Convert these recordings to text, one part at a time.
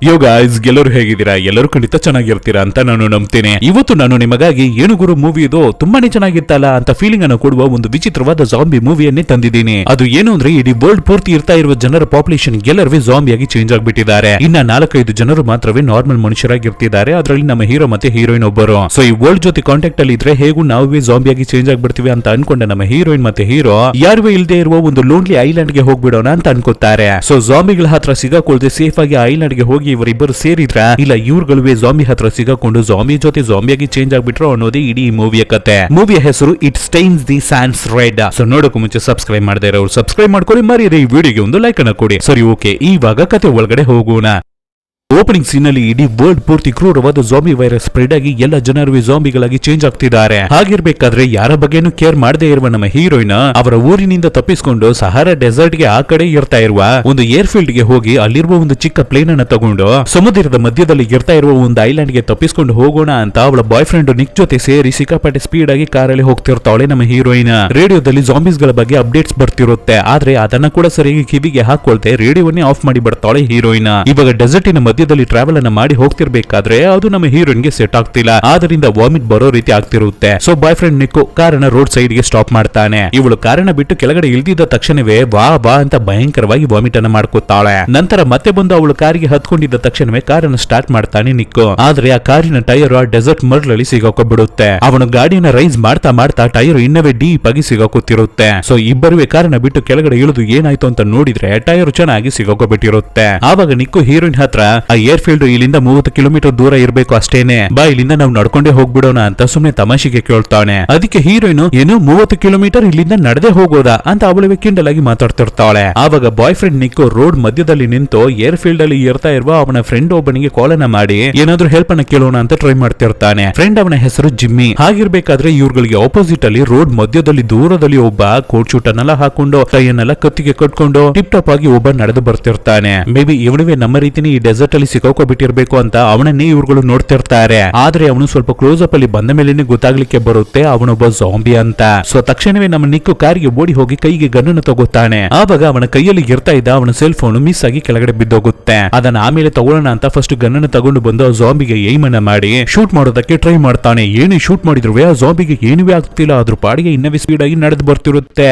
ಯೋ guys, ಎಲ್ಲರೂ ಹೇಗಿದ್ದೀರಾ? ಎಲ್ಲರೂ ಖಂಡಿತ ಚೆನ್ನಾಗಿರ್ತೀರಾ ಅಂತ ನಾನು ನಂಬ್ತೇನೆ. ಇವತ್ತು ನಾನು ನಿಮಗಾಗಿ ಏನು ಗುರು ಮೂವಿ ಇದು ತುಂಬಾನೇ ಚೆನ್ನಾಗಿತ್ತಲ್ಲ ಅಂತ ಫೀಲಿಂಗ್ ಅನ್ನು ಕೊಡುವ ಒಂದು ವಿಚಿತ್ರವಾದ ಜಾಂಬಿ ಮೂವಿಯನ್ನೇ ತಂದಿದ್ದೀನಿ. ಅದು ಏನು ಅಂದ್ರೆ ಇಡೀ ವರ್ಲ್ಡ್ ಪೂರ್ತಿ ಇರ್ತಾ ಇರುವ ಜನರ ಪಾಪ್ಯುಲೇಷನ್ ಎಲ್ಲರೂ ಜಾಂಬಿಯಾಗಿ ಚೇಂಜ್ ಆಗ್ಬಿಟ್ಟಿದ್ದಾರೆ. ಇನ್ನ 4-5 ಜನರು ಮಾತ್ರವೇ ನಾರ್ಮಲ್ ಮನುಷ್ಯರಾಗಿರ್ತಿದ್ದಾರೆ. ಅದರಲ್ಲಿ ನಮ್ಮ ಹೀರೋ ಮತ್ತೆ ಹೀರೋಯಿನ್ ಒಬ್ಬರು. ಸೊ ಈ ವರ್ಲ್ಡ್ ಜೊತೆ ಕಾಂಟ್ಯಾಕ್ಟ್ ಅಲ್ಲಿ ಇದ್ರೆ ಹೇಗೂ ನಾವೇ ಜಾಂಬಿಯಾಗಿ ಚೇಂಜ್ ಆಗ್ಬಿಡ್ತೀವಿ ಅಂತ ಅನ್ಕೊಂಡ ನಮ್ಮ ಹೀರೋಯಿನ್ ಮತ್ತೆ ಹೀರೋ ಯಾರು ಇಲ್ಲದೆ ಇರುವ ಒಂದು ಲೋನ್ಲಿ ಐಲ್ಯಾಂಡ್ ಗೆ ಹೋಗ್ಬಿಡೋಣ ಅಂತ ಅನ್ಕೋತಾರೆ. ಸೊ ಜಾಂಬಿಗಳ ಹತ್ರ ಸಿಗಾಕೊಳ್ದೆ ಸೇಫ್ ಆಗಿ ಐಲ್ಯಾಂಡ್ ಗೆ ಹೋಗಿ ಇವರಿಬ್ಬರು ಸೇರಿದ್ರ ಇಲ್ಲ ಇವ್ರುಗಳೇ ಜಾಂಬಿ ಹತ್ರ ಸಿಗಾಕೊಂಡು ಜಾಂಬಿ ಜೊತೆ ಜಾಂಬಿಯಾಗಿ ಚೇಂಜ್ ಆಗ್ಬಿಟ್ರು ಅನ್ನೋದೇ ಇಡೀ ಮೂವಿಯ ಕತೆ. ಮೂವಿಯ ಹೆಸರು it stains the sands red. So ನೋಡೋಕೆ ಮುಂಚೆ ಸಬ್ಸ್ಕ್ರೈಬ್ ಮಾಡದೇ ಇರೋರು ಸಬ್ಸ್ಕ್ರೈಬ್ ಮಾಡ್ಕೊಳ್ಳಿ, ಮರಿಯದೆ ಈ ವಿಡಿಯೋಗೆ ಒಂದು ಲೈಕ್ ಅನ್ನು ಕೊಡಿ. ಸರಿ, ಓಕೆ, ಇವಾಗ ಕತೆ ಒಳಗಡೆ ಹೋಗೋಣ. ಓಪನಿಂಗ್ ಸೀನ್ ಅಲ್ಲಿ ಇಡೀ ವರ್ಲ್ಡ್ ಪೂರ್ತಿ ಕ್ರೂರವಾದ ಜಾಂಬಿ ವೈರಸ್ ಸ್ಪ್ರೆಡ್ ಆಗಿ ಎಲ್ಲ ಜನರು ಜಾಂಬಿಗಳಾಗಿ ಚೇಂಜ್ ಆಗ್ತಿದ್ದಾರೆ. ಹಾಗಿರ್ಬೇಕಾದ್ರೆ ಯಾರ ಬಗ್ಗೆನೂ ಕೇರ್ ಮಾಡದೇ ಇರುವ ನಮ್ಮ ಹೀರೋಯಿನ್ ಅವರ ಊರಿನಿಂದ ತಪ್ಪಿಸಿಕೊಂಡು ಸಹಾರಾ ಡೆಸರ್ಟ್ ಗೆ ಆ ಕಡೆ ಇರ್ತಾ ಇರುವ ಒಂದು ಏರ್ ಫೀಲ್ಡ್ ಗೆ ಹೋಗಿ ಅಲ್ಲಿರುವ ಒಂದು ಚಿಕ್ಕ ಪ್ಲೇನ್ ಅನ್ನ ತಗೊಂಡು ಸಮುದ್ರದ ಮಧ್ಯದಲ್ಲಿ ಇರ್ತಾ ಇರುವ ಒಂದು ಐಲ್ಯಾಂಡ್ ಗೆ ತಪ್ಪಿಸಿಕೊಂಡು ಹೋಗೋಣ ಅಂತ ಅವಳ ಬಾಯ್ ಫ್ರೆಂಡ್ ನಿಕ್ ಜೊತೆ ಸೇರಿ ಸಿಕ್ಕಾಪಟ್ಟೆ ಸ್ಪೀಡ್ ಆಗಿ ಕಾರಲ್ಲಿ ಹೋಗ್ತಿರ್ತಾಳೆ ನಮ್ಮ ಹೀರೋಯಿನ್. ರೇಡಿಯೋದಲ್ಲಿ ಜಾಂಬೀಸ್ ಗಳ ಬಗ್ಗೆ ಅಪ್ಡೇಟ್ಸ್ ಬರ್ತಿರುತ್ತೆ, ಆದ್ರೆ ಅದನ್ನ ಕೂಡ ಸರಿಯಾಗಿ ಕಿವಿಗೆ ಹಾಕೊಳ್ತೆ ರೇಡಿಯೋವನ್ನೇ ಆಫ್ ಮಾಡಿ ಬಿಡ್ತಾಳೆ ಹೀರೋಯಿನ್. ಇವಾಗ ಡೆಸರ್ಟಿನ ಮಧ್ಯದಲ್ಲಿ ಟ್ರಾವೆಲ್ ಅನ್ನ ಮಾಡಿ ಹೋಗ್ತಿರ್ಬೇಕಾದ್ರೆ ಅದು ನಮ್ಮ ಹೀರೋಯಿನ್ ಗೆ ಸೆಟ್ ಆಗ್ತಿಲ್ಲ, ಆದ್ರಿಂದ ವಾಮಿಟ್ ಬರೋ ರೀತಿ ಆಗ್ತಿರುತ್ತೆ. ಸೊ ಬಾಯ್ ಫ್ರೆಂಡ್ ನಿಕ್ಕು ಕಾರನ್ನ ರೋಡ್ ಸೈಡ್ ಗೆ ಸ್ಟಾಪ್ ಮಾಡ್ತಾನೆ. ಇವಳು ಕಾರನ್ನ ಬಿಟ್ಟು ಕೆಳಗಡೆ ಇಳಿದಿದ್ದ ತಕ್ಷಣವೇ ವಾ ವಾ ಅಂತ ಭಯಂಕರವಾಗಿ ವಾಮಿಟ್ ಅನ್ನ ಮಾಡ್ಕೊತಾಳೆ. ನಂತರ ಮತ್ತೆ ಬಂದು ಅವಳು ಕಾರಿಗೆ ಹತ್ಕೊಂಡಿದ್ದ ತಕ್ಷಣವೇ ಕಾರನ್ನ ಸ್ಟಾರ್ಟ್ ಮಾಡ್ತಾನೆ ನಿಕ್ಕು. ಆದ್ರೆ ಆ ಕಾರಿನ ಟೈರ್ ಆ ಡೆಸರ್ಟ್ ಮರ್ಳಲ್ಲಿ ಸಿಗಾಕೊಬಿಡುತ್ತೆ. ಅವನು ಗಾಡಿಯನ್ನ ರೈಸ್ ಮಾಡ್ತಾ ಮಾಡ್ತಾ ಟೈರ್ ಇನ್ನವೇ ಡೀಪ್ ಆಗಿ ಸಿಗಾಕೊತಿರುತ್ತೆ. ಸೊ ಇಬ್ಬರುವೆ ಕಾರನ್ನ ಬಿಟ್ಟು ಕೆಳಗಡೆ ಇಳಿದು ಏನಾಯ್ತು ಅಂತ ನೋಡಿದ್ರೆ ಟೈರ್ ಚೆನ್ನಾಗಿ ಸಿಗಾಕೊಬಿಟ್ಟಿರುತ್ತೆ. ಆವಾಗ ನಿಕ್ಕು ಹೀರೋಯಿನ್ ಹತ್ರ ಆ ಏರ್ ಫೀಲ್ಡ್ ಇಲ್ಲಿಂದ 30 ಕಿಲೋಮೀಟರ್ ದೂರ ಇರಬೇಕು ಅಷ್ಟೇನೆ, ಬಾ ಇಲ್ಲಿಂದ ನಾವು ನಡ್ಕೊಂಡೇ ಹೋಗ್ಬಿಡೋಣ ಅಂತ ಸುಮ್ನೆ ತಮಾಷೆಗೆ ಕೇಳ್ತಾನೆ. ಅದಕ್ಕೆ ಹೀರೋಯಿನ್ ಏನು 30 ಕಿಲೋಮೀಟರ್ ಇಲ್ಲಿಂದ ನಡೆದೇ ಹೋಗೋದಾ ಅಂತ ಅವಳಿಗೆ ಕಿಂಡಲ್ ಆಗಿ ಮಾತಾಡ್ತಿರ್ತಾಳೆ. ಆವಾಗ ಬಾಯ್ ಫ್ರೆಂಡ್ ನಿಕ್ಕು ರೋಡ್ ಮಧ್ಯದಲ್ಲಿ ನಿಂತು ಏರ್ ಫೀಲ್ಡ್ ಅಲ್ಲಿ ಇರ್ತಾ ಇರುವ ಅವನ ಫ್ರೆಂಡ್ ಒಬ್ಬನಿಗೆ ಕಾಲ್ ಅನ್ನ ಮಾಡಿ ಏನಾದ್ರೂ ಹೆಲ್ಪ್ ಅನ್ನ ಕೇಳೋಣ ಅಂತ ಟ್ರೈ ಮಾಡ್ತಿರ್ತಾನೆ. ಫ್ರೆಂಡ್ ಅವನ ಹೆಸರು ಜಿಮ್ಮಿ. ಹಾಗಿರ್ಬೇಕಾದ್ರೆ ಇವ್ರುಗಳಿಗೆ ಆಪೋಸಿಟ್ ಅಲ್ಲಿ ರೋಡ್ ಮಧ್ಯದಲ್ಲಿ ದೂರದಲ್ಲಿ ಒಬ್ಬ ಕೋಟ್ ಶೂಟ್ ಅನ್ನೆಲ್ಲ ಹಾಕೊಂಡು ಕೈಯನ್ನೆಲ್ಲ ಕತ್ತಿಗೆ ಕಟ್ಕೊಂಡು ಟಿಪ್ ಟಾಪ್ ಆಗಿ ಒಬ್ಬ ನಡೆದು ಬರ್ತಿರ್ತಾನೆ. ಮೇ ಬಿ ಇವನಿವೆ ನಮ್ಮ ರೀತಿನೇ ಈ ಡೆಸರ್ಟ್ ಅಲ್ಲಿ ಸಿಕ್ಕಾಕೊಬಿಟ್ಟಿರ್ಬೇಕು ಅಂತ ಅವನನ್ನೇ ಇವ್ರುಗಳು ನೋಡ್ತಿರ್ತಾರೆ. ಆದ್ರೆ ಅವನು ಸ್ವಲ್ಪ ಕ್ಲೋಸ್ ಅಪ್ ಅಲ್ಲಿ ಬಂದ ಮೇಲೆನೆ ಗೊತ್ತಾಗ್ಲಿಕ್ಕೆ ಬರುತ್ತೆ ಅವನೊಬ್ಬ ಜಾಂಬಿ ಅಂತ. ಸೊ ತಕ್ಷಣವೇ ನಮ್ಮ ನಿಕ್ಕು ಕಾರಿಗೆ ಓಡಿ ಹೋಗಿ ಕೈಗೆ ಗನ್ನನ್ನು ತಗೋತಾನೆ. ಆವಾಗ ಅವನ ಕೈಯಲ್ಲಿ ಇರ್ತಾ ಇದ್ದ ಅವನ ಸೆಲ್ ಫೋನ್ ಮಿಸ್ ಆಗಿ ಕೆಳಗಡೆ ಬಿದ್ದೋಗುತ್ತೆ. ಅದನ್ನ ಆಮೇಲೆ ತಗೊಳ್ಳೋಣ ಅಂತ ಫಸ್ಟ್ ಗನ್ನನ್ನು ತಗೊಂಡು ಬಂದು ಜಾಂಬಿಗೆ ಏಮ್ ಅನ್ನ ಮಾಡಿ ಶೂಟ್ ಮಾಡೋದಕ್ಕೆ ಟ್ರೈ ಮಾಡ್ತಾನೆ. ಏನೇ ಶೂಟ್ ಮಾಡಿದ್ರು ಆ ಜಾಂಬಿಗೆ ಏನುವೇ ಆಗ್ತಿಲ್ಲ, ಅದ್ರ ಪಾಡಿಗೆ ಇನ್ನವೇ ಸ್ಪೀಡ್ ಆಗಿ ನಡೆದು ಬರ್ತಿರುತ್ತೆ.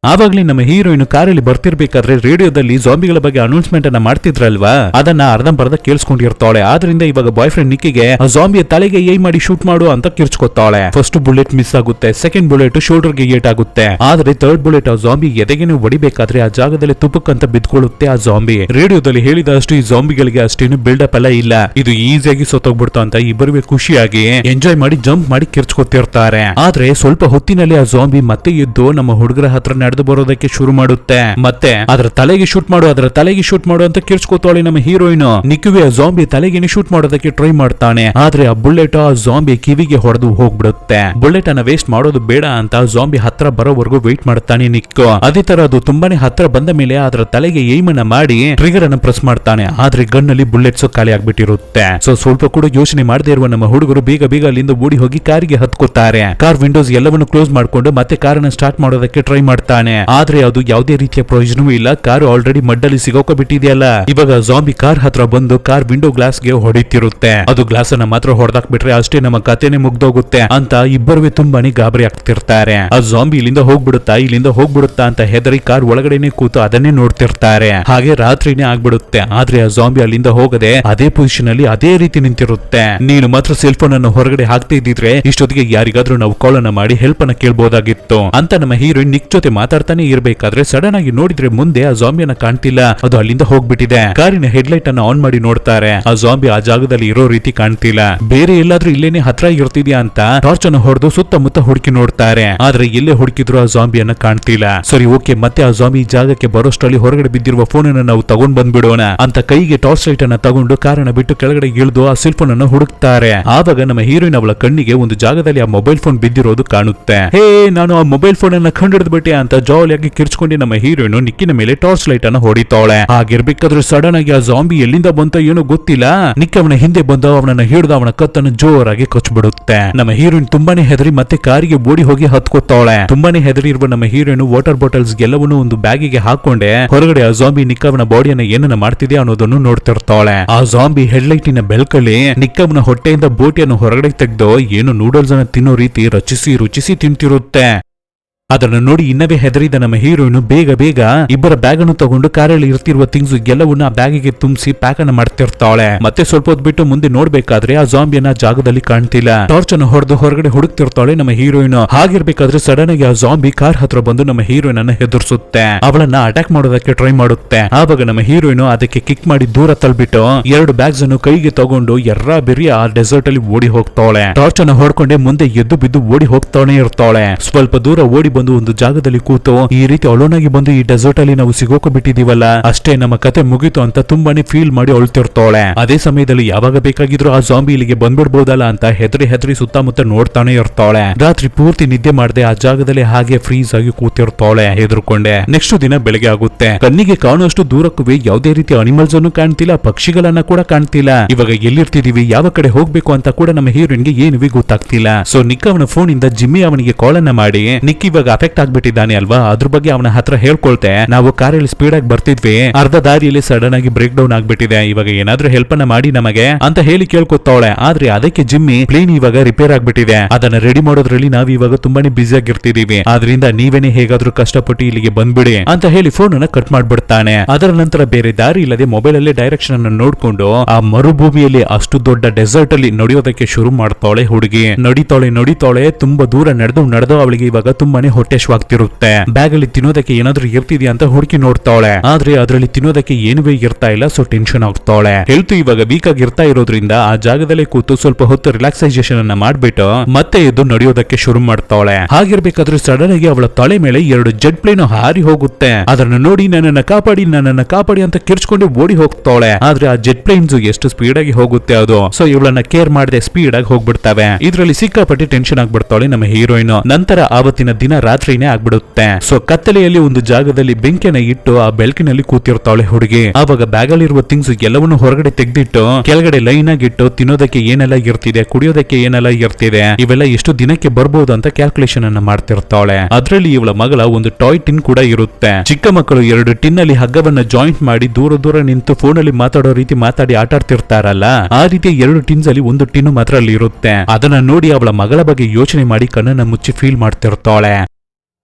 ಆವಾಗ್ಲೇ ನಮ್ಮ ಹೀರೋಯಿನ್ ಕಾರಲ್ಲಿ ಬರ್ತಿರ್ಬೇಕಾದ್ರೆ ರೇಡಿಯೋದಲ್ಲಿ ಜಾಂಬಿಗಳ ಬಗ್ಗೆ ಅನೌನ್ಸ್ಮೆಂಟ್ ಅನ್ನ ಮಾಡ್ತಿದ್ರಲ್ವಾ, ಅದನ್ನ ಅರ್ಧಂಬರ್ಧ ಕೇಳಿಸ್ಕೊಂಡಿರ್ತಾಳೆ. ಆದ್ರಿಂದ ಇವಾಗ ಬಾಯ್ ಫ್ರೆಂಡ್ ನಿಕ್ಕಿಗೆ ಜಾಂಬಿಯ ತಲೆಗೆ ಏಯ್ ಮಾಡಿ ಶೂಟ್ ಮಾಡು ಅಂತ ಕಿರ್ಚ್ಕೊತಾಳೆ. ಫಸ್ಟ್ ಬುಲೆಟ್ ಮಿಸ್ ಆಗುತ್ತೆ, ಸೆಕೆಂಡ್ ಬುಲೆಟ್ ಶೋಲ್ಡರ್ ಗೆ ಏಟ್ ಆಗುತ್ತೆ, ಆದ್ರೆ ಥರ್ಡ್ ಬುಲೆಟ್ ಆ ಜಾಂಬಿ ಎದೆಗೆನೆ ಹೊಡಿಬೇಕಾದ್ರೆ ಆ ಜಾಗದಲ್ಲಿ ತುಪ್ಪಕ್ಕಂತ ಬಿದ್ಕೊಳ್ಳುತ್ತೆ ಆ ಜಾಂಬಿ. ರೇಡಿಯೋದಲ್ಲಿ ಹೇಳಿದಷ್ಟು ಈ ಜಾಂಬಿಗಳಿಗೆ ಅಷ್ಟೇನು ಬಿಲ್ಡಪ್ ಎಲ್ಲ ಇಲ್ಲ, ಇದು ಈಸಿಯಾಗಿ ಸತ್ತೋಗ್ಬಿಡ್ತು ಅಂತ ಇಬ್ಬರುವೆ ಖುಷಿಯಾಗಿ ಎಂಜಾಯ್ ಮಾಡಿ ಜಂಪ್ ಮಾಡಿ ಕಿರ್ಚ್ಕೊತಿರ್ತಾರೆ. ಆದ್ರೆ ಸ್ವಲ್ಪ ಹೊತ್ತಿನಲ್ಲಿ ಆ ಜಾಂಬಿ ಮತ್ತೆ ಎದ್ದು ನಮ್ಮ ಹುಡುಗರ ಹತ್ರ ನಡೆದು ಬರೋದಕ್ಕೆ ಶುರು ಮಾಡುತ್ತೆ. ಮತ್ತೆ ಅದರ ತಲೆಗೆ ಶೂಟ್ ಮಾಡು ಅಂತ ಕಿರ್ಚ್ಕೋತಾಳೆ ನಮ್ಮ ಹೀರೋಯಿನ್. ನಿಕ್ಕುವೆ ಆ ಜಾಂಬಿ ತಲೆಗೆ ಶೂಟ್ ಮಾಡೋದಕ್ಕೆ ಟ್ರೈ ಮಾಡ್ತಾನೆ. ಆದ್ರೆ ಆ ಬುಲೆಟ್ ಆ ಜಾಂಬಿ ಕಿವಿಗೆ ಹೊಡೆದು ಹೋಗ್ಬಿಡುತ್ತೆ. ಬುಲೆಟ್ ಅನ್ನ ವೇಸ್ಟ್ ಮಾಡೋದು ಬೇಡ ಅಂತ ಜಾಂಬಿ ಹತ್ರ ಬರೋವರೆಗೂ ವೇಟ್ ಮಾಡ್ತಾನೆ ನಿಕ್ಕು. ಅದೇ ತರ ಅದು ತುಂಬಾನೇ ಹತ್ರ ಬಂದ ಮೇಲೆ ಅದರ ತಲೆಗೆ ಏಮ್ ಅನ್ನ ಮಾಡಿ ಟ್ರಿಗರ್ ಅನ್ನ ಪ್ರೆಸ್ ಮಾಡ್ತಾನೆ. ಆದ್ರೆ ಗನ್ ಅಲ್ಲಿ ಬುಲೆಟ್ಸ್ ಖಾಲಿ ಆಗ್ಬಿಟ್ಟಿರುತ್ತೆ. ಸೊ ಸ್ವಲ್ಪ ಕೂಡ ಯೋಚನೆ ಮಾಡದೇ ಇರುವ ನಮ್ಮ ಹುಡುಗರು ಬೇಗ ಬೇಗ ಅಲ್ಲಿಂದ ಓಡಿ ಹೋಗಿ ಕಾರಿಗೆ ಹತ್ಕೋತಾರೆ. ಕಾರ್ ವಿಂಡೋಸ್ ಎಲ್ಲವನ್ನು ಕ್ಲೋಸ್ ಮಾಡ್ಕೊಂಡು ಮತ್ತೆ ಕಾರನ್ನ ಸ್ಟಾರ್ಟ್ ಮಾಡೋದಕ್ಕೆ ಟ್ರೈ ಮಾಡ್ತಾನೆ. ಆದ್ರೆ ಅದು ಯಾವುದೇ ರೀತಿಯ ಪ್ರಯೋಜನವೂ ಇಲ್ಲ, ಕಾರು ಆಲ್ರೆಡಿ ಮಡ್ಡಲ್ಲಿ ಸಿಗೋಬಿಟ್ಟಿದೆಯಲ್ಲ. ಇವಾಗ ಜಾಂಬಿ ಕಾರ್ ಹತ್ರ ಬಂದು ಕಾರ್ ವಿಂಡೋ ಗ್ಲಾಸ್ ಗೆ ಹೊಡಿತಿರುತ್ತೆ. ಅದು ಗ್ಲಾಸ್ ಅನ್ನ ಮಾತ್ರ ಹೊಡೆದಾಕ್ಬಿಟ್ರೆ ಅಷ್ಟೇ ನಮ್ಮ ಕತೆನೆ ಮುಗ್ದೋಗುತ್ತೆ ಅಂತ ಇಬ್ಬರುವೆ ತುಂಬಾನೇ ಗಾಬರಿ ಆಗ್ತಿರ್ತಾರೆ. ಆ ಜಾಂಬಿ ಇಲ್ಲಿಂದ ಹೋಗ್ಬಿಡುತ್ತಾ ಅಂತ ಹೆದರಿ ಕಾರ್ ಒಳಗಡೆನೆ ಕೂತು ಅದನ್ನೇ ನೋಡ್ತಿರ್ತಾರೆ. ಹಾಗೆ ರಾತ್ರಿನೇ ಆಗ್ಬಿಡುತ್ತೆ. ಆದ್ರೆ ಆ ಜಾಂಬಿ ಅಲ್ಲಿಂದ ಹೋಗದೆ ಅದೇ ಪೊಸಿಷನ್ ಅಲ್ಲಿ ಅದೇ ರೀತಿ ನಿಂತಿರುತ್ತೆ. ನೀನು ಮಾತ್ರ ಸೆಲ್ ಫೋನ್ ಅನ್ನು ಹೊರಗಡೆ ಹಾಕ್ತಾ ಇದ್ದಿದ್ರೆ ಇಷ್ಟೊತ್ತಿಗೆ ಯಾರಿಗಾದ್ರೂ ನಾವು ಕಾಲ್ ಅನ್ನ ಮಾಡಿ ಹೆಲ್ಪ್ ಅನ್ನ ಕೇಳಬಹುದಾಗಿತ್ತು ಅಂತ ನಮ್ಮ ಹೀರೋಯಿನ್ ನಿಕ್ ಜೊತೆ ಮಾತಾಡ್ತಾನೆ ಇರ್ಬೇಕಾದ್ರೆ ಸಡನ್ ಆಗಿ ನೋಡಿದ್ರೆ ಮುಂದೆ ಆ ಜಾಂಬಿಯನ್ನ ಕಾಣ್ತಿಲ್ಲ, ಅದು ಅಲ್ಲಿಂದ ಹೋಗ್ಬಿಟ್ಟಿದೆ. ಕಾರಿನ ಹೆಡ್ಲೈಟ್ ಅನ್ನ ಆನ್ ಮಾಡಿ ನೋಡ್ತಾರೆ. ಆ ಜಾಂಬಿ ಆ ಜಾಗದಲ್ಲಿ ಇರೋ ರೀತಿ ಕಾಣ್ತಿಲ್ಲ. ಬೇರೆ ಎಲ್ಲಾದ್ರೂ ಇಲ್ಲೇನೆ ಹತ್ರ ಇರ್ತಿದ್ಯಾ ಅಂತ ಟಾರ್ಚ್ ಅನ್ನು ಹೊಡೆದು ಸುತ್ತಮುತ್ತ ಹುಡುಕಿ ನೋಡ್ತಾರೆ. ಆದ್ರೆ ಎಲ್ಲೇ ಹುಡುಕಿದ್ರು ಆ ಜಾಂಬಿಯನ್ನ ಕಾಣ್ತಿಲ್ಲ. ಸರಿ, ಓಕೆ, ಮತ್ತೆ ಆ ಜಾಂಬಿ ಜಾಗಕ್ಕೆ ಬರೋಷ್ಟರಲ್ಲಿ ಹೊರಗಡೆ ಬಿದ್ದಿರುವ ಫೋನ್ ಅನ್ನು ನಾವು ತಗೊಂಡ್ ಬಂದ್ಬಿಡೋಣ ಅಂತ ಕೈಗೆ ಟಾರ್ಚ್ ಲೈಟ್ ಅನ್ನ ತಗೊಂಡು ಕಾರನ್ನ ಬಿಟ್ಟು ಕೆಳಗಡೆ ಇಳಿದು ಆ ಸೆಲ್ ಫೋನ್ ಅನ್ನು ಹುಡುಕ್ತಾರೆ. ಆವಾಗ ನಮ್ಮ ಹೀರೋಯಿನ್ ಅವಳ ಕಣ್ಣಿಗೆ ಒಂದು ಜಾಗದಲ್ಲಿ ಆ ಮೊಬೈಲ್ ಫೋನ್ ಬಿದ್ದಿರೋದು ಕಾಣುತ್ತೆ. ಹೇ, ನಾನು ಆ ಮೊಬೈಲ್ ಫೋನ್ ಅನ್ನ ಕಂಡಿಡ್ದ್ಬಿಟ್ಟೆ ಅಂತ ಅಂತ ಜಾಲಿಯಾಗಿ ಕಿರ್ಚ್ಕೊಂಡು ನಮ್ಮ ಹೀರೋಯಿನ್ ನಿಕ್ಕಿನ ಮೇಲೆ ಟಾರ್ಚ್ ಲೈಟ್ ಅನ್ನ ಹೊಡಿತಾಳೆ. ಆಗಿರ್ಬೇಕಾದ್ರೆ ಸಡನ್ ಆಗಿ ಆ ಜಾಂಬಿ ಎಲ್ಲಿಂದ ಬಂತ ಏನೋ ಗೊತ್ತಿಲ್ಲ, ನಿಕ್ಕಿ ಅವನ ಹಿಂದೆ ಬಂದು ಅವನನ್ನ ಹಿಡಿದು ಅವನ ಕತ್ತನ್ನು ಜೋರಾಗಿ ಕಚ್ಬಿಡುತ್ತೆ. ನಮ್ಮ ಹೀರೋಯಿನ್ ತುಂಬಾನೇ ಹೆದರಿ ಮತ್ತೆ ಕಾರಿಗೆ ಓಡಿ ಹೋಗಿ ಹತ್ಕೋತಾಳೆ. ತುಂಬಾನೇ ಹೆದರಿ ಇರುವ ನಮ್ಮ ಹೀರೋಯಿನ್ ವಾಟರ್ ಬಾಟಲ್ಸ್ ಎಲ್ಲವನ್ನೂ ಒಂದು ಬ್ಯಾಗಿಗೆ ಹಾಕೊಂಡೆ ಹೊರಗಡೆ ಆ ಜಾಂಬಿ ನಿಕ್ಕವನ ಬಾಡಿಯನ್ನ ಏನನ್ನ ಮಾಡ್ತಿದೆ ಅನ್ನೋದನ್ನು ನೋಡ್ತಿರ್ತಾಳೆ. ಆ ಜಾಂಬಿ ಹೆಡ್ಲೈಟಿನ ಬೆಳಕಲ್ಲಿ ನಿಕ್ಕವನ ಹೊಟ್ಟೆಯಿಂದ ಬೋಟಿಯನ್ನು ಹೊರಗಡೆ ತೆಗೆದು ಏನು ನೂಡಲ್ಸ್ ಅನ್ನ ತಿನ್ನೋ ರೀತಿ ರುಚಿಸಿ ತಿಂತಿರುತ್ತೆ. ಅದನ್ನು ನೋಡಿ ಇನ್ನವೇ ಹೆದರಿದ ನಮ್ಮ ಹೀರೋಯಿನ್ ಬೇಗ ಇಬ್ಬರ ಬ್ಯಾಗ್ ಅನ್ನು ತಗೊಂಡು ಕಾರಲ್ಲಿ ಇರ್ತಿರುವ ಥಿಂಗ್ಸ್ ಎಲ್ಲವನ್ನ ಬ್ಯಾಗಿಗೆ ತುಂಬಿಸಿ ಪ್ಯಾಕ್ ಅನ್ನ ಮಾಡ್ತಿರ್ತಾಳೆ. ಮತ್ತೆ ಸ್ವಲ್ಪ ಹೊತ್ತು ಬಿಟ್ಟು ಮುಂದೆ ನೋಡ್ಬೇಕಾದ್ರೆ ಆ ಜಾಂಬಿಯನ್ನ ಜಾಗದಲ್ಲಿ ಕಾಣ್ತಿಲ್ಲ. ಟಾರ್ಚ್ ಅನ್ನು ಹೊಡೆದು ಹೊರಗಡೆ ಹುಡುಕ್ತಿರ್ತಾಳೆ ನಮ್ಮ ಹೀರೋಯಿನ್. ಹಾಗಿರ್ಬೇಕಾದ್ರೆ ಸಡನ್ ಆಗಿ ಆ ಜಾಂಬಿ ಕಾರ್ ಹತ್ರ ಬಂದು ನಮ್ಮ ಹೀರೋಯಿನ್ ಅನ್ನ ಹೆದರ್ಸುತ್ತೆ. ಅವಳನ್ನ ಅಟ್ಯಾಕ್ ಮಾಡೋದಕ್ಕೆ ಟ್ರೈ ಮಾಡುತ್ತೆ. ಆವಾಗ ನಮ್ಮ ಹೀರೋಯಿನ್ ಅದಕ್ಕೆ ಕಿಕ್ ಮಾಡಿ ದೂರ ತಳ್ಬಿಟ್ಟು 2 ಬ್ಯಾಗ್ಸ್ ಅನ್ನು ಕೈಗೆ ತಗೊಂಡು ಎರ್ರಾ ಬೆರಿ ಆ ಡೆಸರ್ಟ್ ಅಲ್ಲಿ ಓಡಿ ಹೋಗ್ತಾಳೆ. ಟಾರ್ಚ್ ಅನ್ನು ಹೊಡ್ಕೊಂಡೆ ಮುಂದೆ ಎದ್ದು ಬಿದ್ದು ಓಡಿ ಹೋಗ್ತಾನೆ ಇರ್ತಾಳೆ. ಸ್ವಲ್ಪ ದೂರ ಓಡಿ ಬಂದು ಒಂದು ಜಾಗದಲ್ಲಿ ಕೂತು ಈ ರೀತಿ ಅಲೋನಾಗಿ ಬಂದು ಈ ಡೆಸರ್ಟ್ ಅಲ್ಲಿ ನಾವು ಸಿಗೋಕೆ ಬಿಟ್ಟಿದೀವಲ್ಲ, ಅಷ್ಟೇ ನಮ್ಮ ಕತೆ ಮುಗಿತು ಅಂತ ತುಂಬಾನೇ ಫೀಲ್ ಮಾಡಿ ಅಳ್ತಿರ್ತಾಳೆ. ಅದೇ ಸಮಯದಲ್ಲಿ ಯಾವಾಗ ಬೇಕಾಗಿದ್ರು ಆ ಜಾಂಬಿ ಇಲ್ಲಿಗೆ ಬಂದ್ಬಿಡ್ಬೋದಲ್ಲ ಅಂತ ಹೆದರಿ ಸುತ್ತಮುತ್ತ ನೋಡ್ತಾನೆ ಇರ್ತಾಳೆ. ರಾತ್ರಿ ಪೂರ್ತಿ ನಿದ್ದೆ ಮಾಡದೆ ಆ ಜಾಗದಲ್ಲಿ ಹಾಗೆ ಫ್ರೀಸ್ ಆಗಿ ಕೂತಿರ್ತಾಳೆ ಹೆದರ್ಕೊಂಡೆ. ನೆಕ್ಸ್ಟ್ ದಿನ ಬೆಳಗ್ಗೆ ಆಗುತ್ತೆ. ಕಣ್ಣಿಗೆ ಕಾಣುವಷ್ಟು ದೂರಕ್ಕೂ ಯಾವುದೇ ರೀತಿ ಅನಿಮಲ್ಸ್ ಅನ್ನು ಕಾಣ್ತಿಲ್ಲ, ಪಕ್ಷಿಗಳನ್ನ ಕೂಡ ಕಾಣ್ತಿಲ್ಲ. ಇವಾಗ ಎಲ್ಲಿರ್ತಿದೀವಿ, ಯಾವ ಕಡೆ ಹೋಗ್ಬೇಕು ಅಂತ ಕೂಡ ನಮ್ಮ ಹೀರೋಯಿನ್ಗೆ ಏನುವೇ ಗೊತ್ತಾಗ್ತಿಲ್ಲ. ಸೊ ನಿಕ್ ಅವನ ಫೋನ್ ಇಂದ ಜಿಮ್ಮಿ ಅವನಿಗೆ ಕಾಲ್ ಅನ್ನ ಮಾಡಿ, ನಿಕ್ ಇವಾಗ ಅಫೆಕ್ಟ್ ಆಗ್ಬಿಟ್ಟಿದ್ದಾನೆ ಅಲ್ವಾ, ಅದ್ರ ಬಗ್ಗೆ ಅವನ ಹತ್ರ ಹೇಳ್ಕೊಳ್ತೆ. ನಾವು ಕಾರಲ್ಲಿ ಸ್ಪೀಡ್ ಆಗಿ ಬರ್ತಿದ್ವಿ, ಅರ್ಧ ದಾರಿಯಲ್ಲಿ ಸಡನ್ ಆಗಿ ಬ್ರೇಕ್ ಡೌನ್ ಆಗ್ಬಿಟ್ಟಿದೆ, ಇವಾಗ ಏನಾದ್ರೂ ಹೆಲ್ಪ್ ಅನ್ನ ಮಾಡಿ ನಮಗೆ ಅಂತ ಹೇಳಿ ಕೇಳ್ಕೊತಾವಳೆ. ಆದ್ರೆ ಅದಕ್ಕೆ ಜಿಮ್ಮಿ ಪ್ಲೇನ್ ಇವಾಗ ರಿಪೇರ್ ಆಗ್ಬಿಟ್ಟಿದೆ, ಅದನ್ನ ರೆಡಿ ಮಾಡೋದ್ರಲ್ಲಿ ನಾವ್ ಇವಾಗ ತುಂಬಾನೇ ಬಿಸಿ ಆಗಿರ್ತಿದೀವಿ, ಆದ್ರಿಂದ ನೀವೇನೆ ಹೇಗಾದ್ರೂ ಕಷ್ಟಪಟ್ಟು ಇಲ್ಲಿಗೆ ಬಂದ್ಬಿಡಿ ಅಂತ ಹೇಳಿ ಫೋನ್ ಅನ್ನ ಕಟ್ ಮಾಡ್ಬಿಡ್ತಾನೆ. ಅದರ ನಂತರ ಬೇರೆ ದಾರಿ ಇಲ್ಲದೆ ಮೊಬೈಲ್ ಅಲ್ಲೇ ಡೈರೆಕ್ಷನ್ ಅನ್ನು ನೋಡ್ಕೊಂಡು ಆ ಮರುಭೂಮಿಯಲ್ಲಿ ಅಷ್ಟು ದೊಡ್ಡ ಡೆಸರ್ಟ್ ಅಲ್ಲಿ ನಡೆಯೋದಕ್ಕೆ ಶುರು ಮಾಡ್ತಾಳೆ ಹುಡುಗಿ. ನಡಿತಾಳೆ ತುಂಬಾ ದೂರ ನಡೆದು ಅವಳಿಗೆ ಇವಾಗ ತುಂಬಾನೇ ಹೊಟ್ಟೆಶ್ವಾಗ್ತಿರುತ್ತೆ. ಬ್ಯಾಗ್ ಅಲ್ಲಿ ತಿನ್ನೋದಕ್ಕೆ ಏನಾದ್ರೂ ಇರ್ತಿದ್ಯಾ ಅಂತ ಹುಡುಕಿ ನೋಡ್ತಾಳೆ. ಆದ್ರೆ ಅದ್ರಲ್ಲಿ ತಿನ್ನೋದಕ್ಕೆ ಏನುವೇ ಇರ್ತಾ ಇಲ್ಲ. ಸೊ ಟೆನ್ಷನ್ ಆಗ್ತಾಳೆ. ಹೆಲ್ತ್ ಇವಾಗ ವೀಕ್ ಆಗಿ ಇರ್ತಾ ಇರೋದ್ರಿಂದ ಆ ಜಾಗದಲ್ಲೇ ಕೂತು ಸ್ವಲ್ಪ ಹೊತ್ತು ರಿಲ್ಯಾಕ್ಸೈಸೇಷನ್ ಅನ್ನ ಮಾಡ್ಬಿಟ್ಟು ಮತ್ತೆ ಎದ್ದು ನಡೆಯೋದಕ್ಕೆ ಶುರು ಮಾಡ್ತಾಳೆ. ಹಾಗಿರ್ಬೇಕಾದ್ರೆ ಸಡನ್ ಆಗಿ ಅವಳ ತಲೆ ಮೇಲೆ 2 ಜೆಟ್ ಪ್ಲೇನ್ ಹಾರಿ ಹೋಗುತ್ತೆ. ಅದನ್ನ ನೋಡಿ ನನ್ನನ್ನ ಕಾಪಾಡಿ ಅಂತ ಕಿರ್ಚ್ಕೊಂಡು ಓಡಿ ಹೋಗ್ತಾಳೆ. ಆದ್ರೆ ಆ ಜೆಟ್ ಪ್ಲೇನ್ಸ್ ಎಷ್ಟು ಸ್ಪೀಡ್ ಆಗಿ ಹೋಗುತ್ತೆ ಅದು. ಸೊ ಇವಳನ್ನ ಕೇರ್ ಮಾಡದೆ ಸ್ಪೀಡ್ ಆಗಿ ಹೋಗ್ಬಿಡ್ತವೆ. ಇದ್ರಲ್ಲಿ ಸಿಕ್ಕಾಪಟ್ಟೆ ಟೆನ್ಷನ್ ಆಗ್ಬಿಡ್ತಾಳೆ ನಮ್ಮ ಹೀರೋಯಿನ್. ನಂತರ ಆವತ್ತಿನ ದಿನ ರಾತ್ರಿನೇ ಆಗ್ಬಿಡುತ್ತೆ. ಸೊ ಕತ್ತಲೆಯಲ್ಲಿ ಒಂದು ಜಾಗದಲ್ಲಿ ಬೆಂಕಿಯನ್ನ ಇಟ್ಟು ಆ ಬೆಳಕಿನಲ್ಲಿ ಕೂತಿರ್ತಾಳೆ ಹುಡುಗಿ. ಆವಾಗ ಬ್ಯಾಗ್ ಅಲ್ಲಿರುವ ಥಿಂಗ್ಸ್ ಎಲ್ಲವನ್ನು ಹೊರಗಡೆ ತೆಗೆದಿಟ್ಟು ಕೆಳಗಡೆ ಲೈನ್ ಆಗಿಟ್ಟು ತಿನ್ನೋದಕ್ಕೆ ಏನೆಲ್ಲ ಇರ್ತಿದೆ, ಕುಡಿಯೋದಕ್ಕೆ ಏನೆಲ್ಲ ಇರ್ತಿದೆ, ಇವೆಲ್ಲ ಎಷ್ಟು ದಿನಕ್ಕೆ ಬರ್ಬೋದು ಅಂತ ಕ್ಯಾಲ್ಕುಲೇಷನ್ ಅನ್ನ ಮಾಡ್ತಿರ್ತಾಳೆ. ಅದ್ರಲ್ಲಿ ಇವಳ ಮಗಳ ಒಂದು ಟಾಯ್ ಟಿನ್ ಕೂಡ ಇರುತ್ತೆ. ಚಿಕ್ಕ ಮಕ್ಕಳು 2 ಟಿನ್ ಅಲ್ಲಿ ಹಗ್ಗವನ್ನ ಜಾಯಿಂಟ್ ಮಾಡಿ ದೂರ ನಿಂತು ಫೋನ್ ಅಲ್ಲಿ ಮಾತಾಡೋ ರೀತಿ ಮಾತಾಡಿ ಆಟಾಡ್ತಿರ್ತಾರಲ್ಲ, ಆ ರೀತಿ 2 ಟಿನ್ಸ್ ಅಲ್ಲಿ ಒಂದು ಟಿನ್ ಮಾತ್ರ ಅಲ್ಲಿ ಇರುತ್ತೆ. ಅದನ್ನ ನೋಡಿ ಅವಳ ಮಗಳ ಬಗ್ಗೆ ಯೋಚನೆ ಮಾಡಿ ಕಣ್ಣನ್ನ ಮುಚ್ಚಿ ಫೀಲ್ ಮಾಡ್ತಿರ್ತಾಳೆ.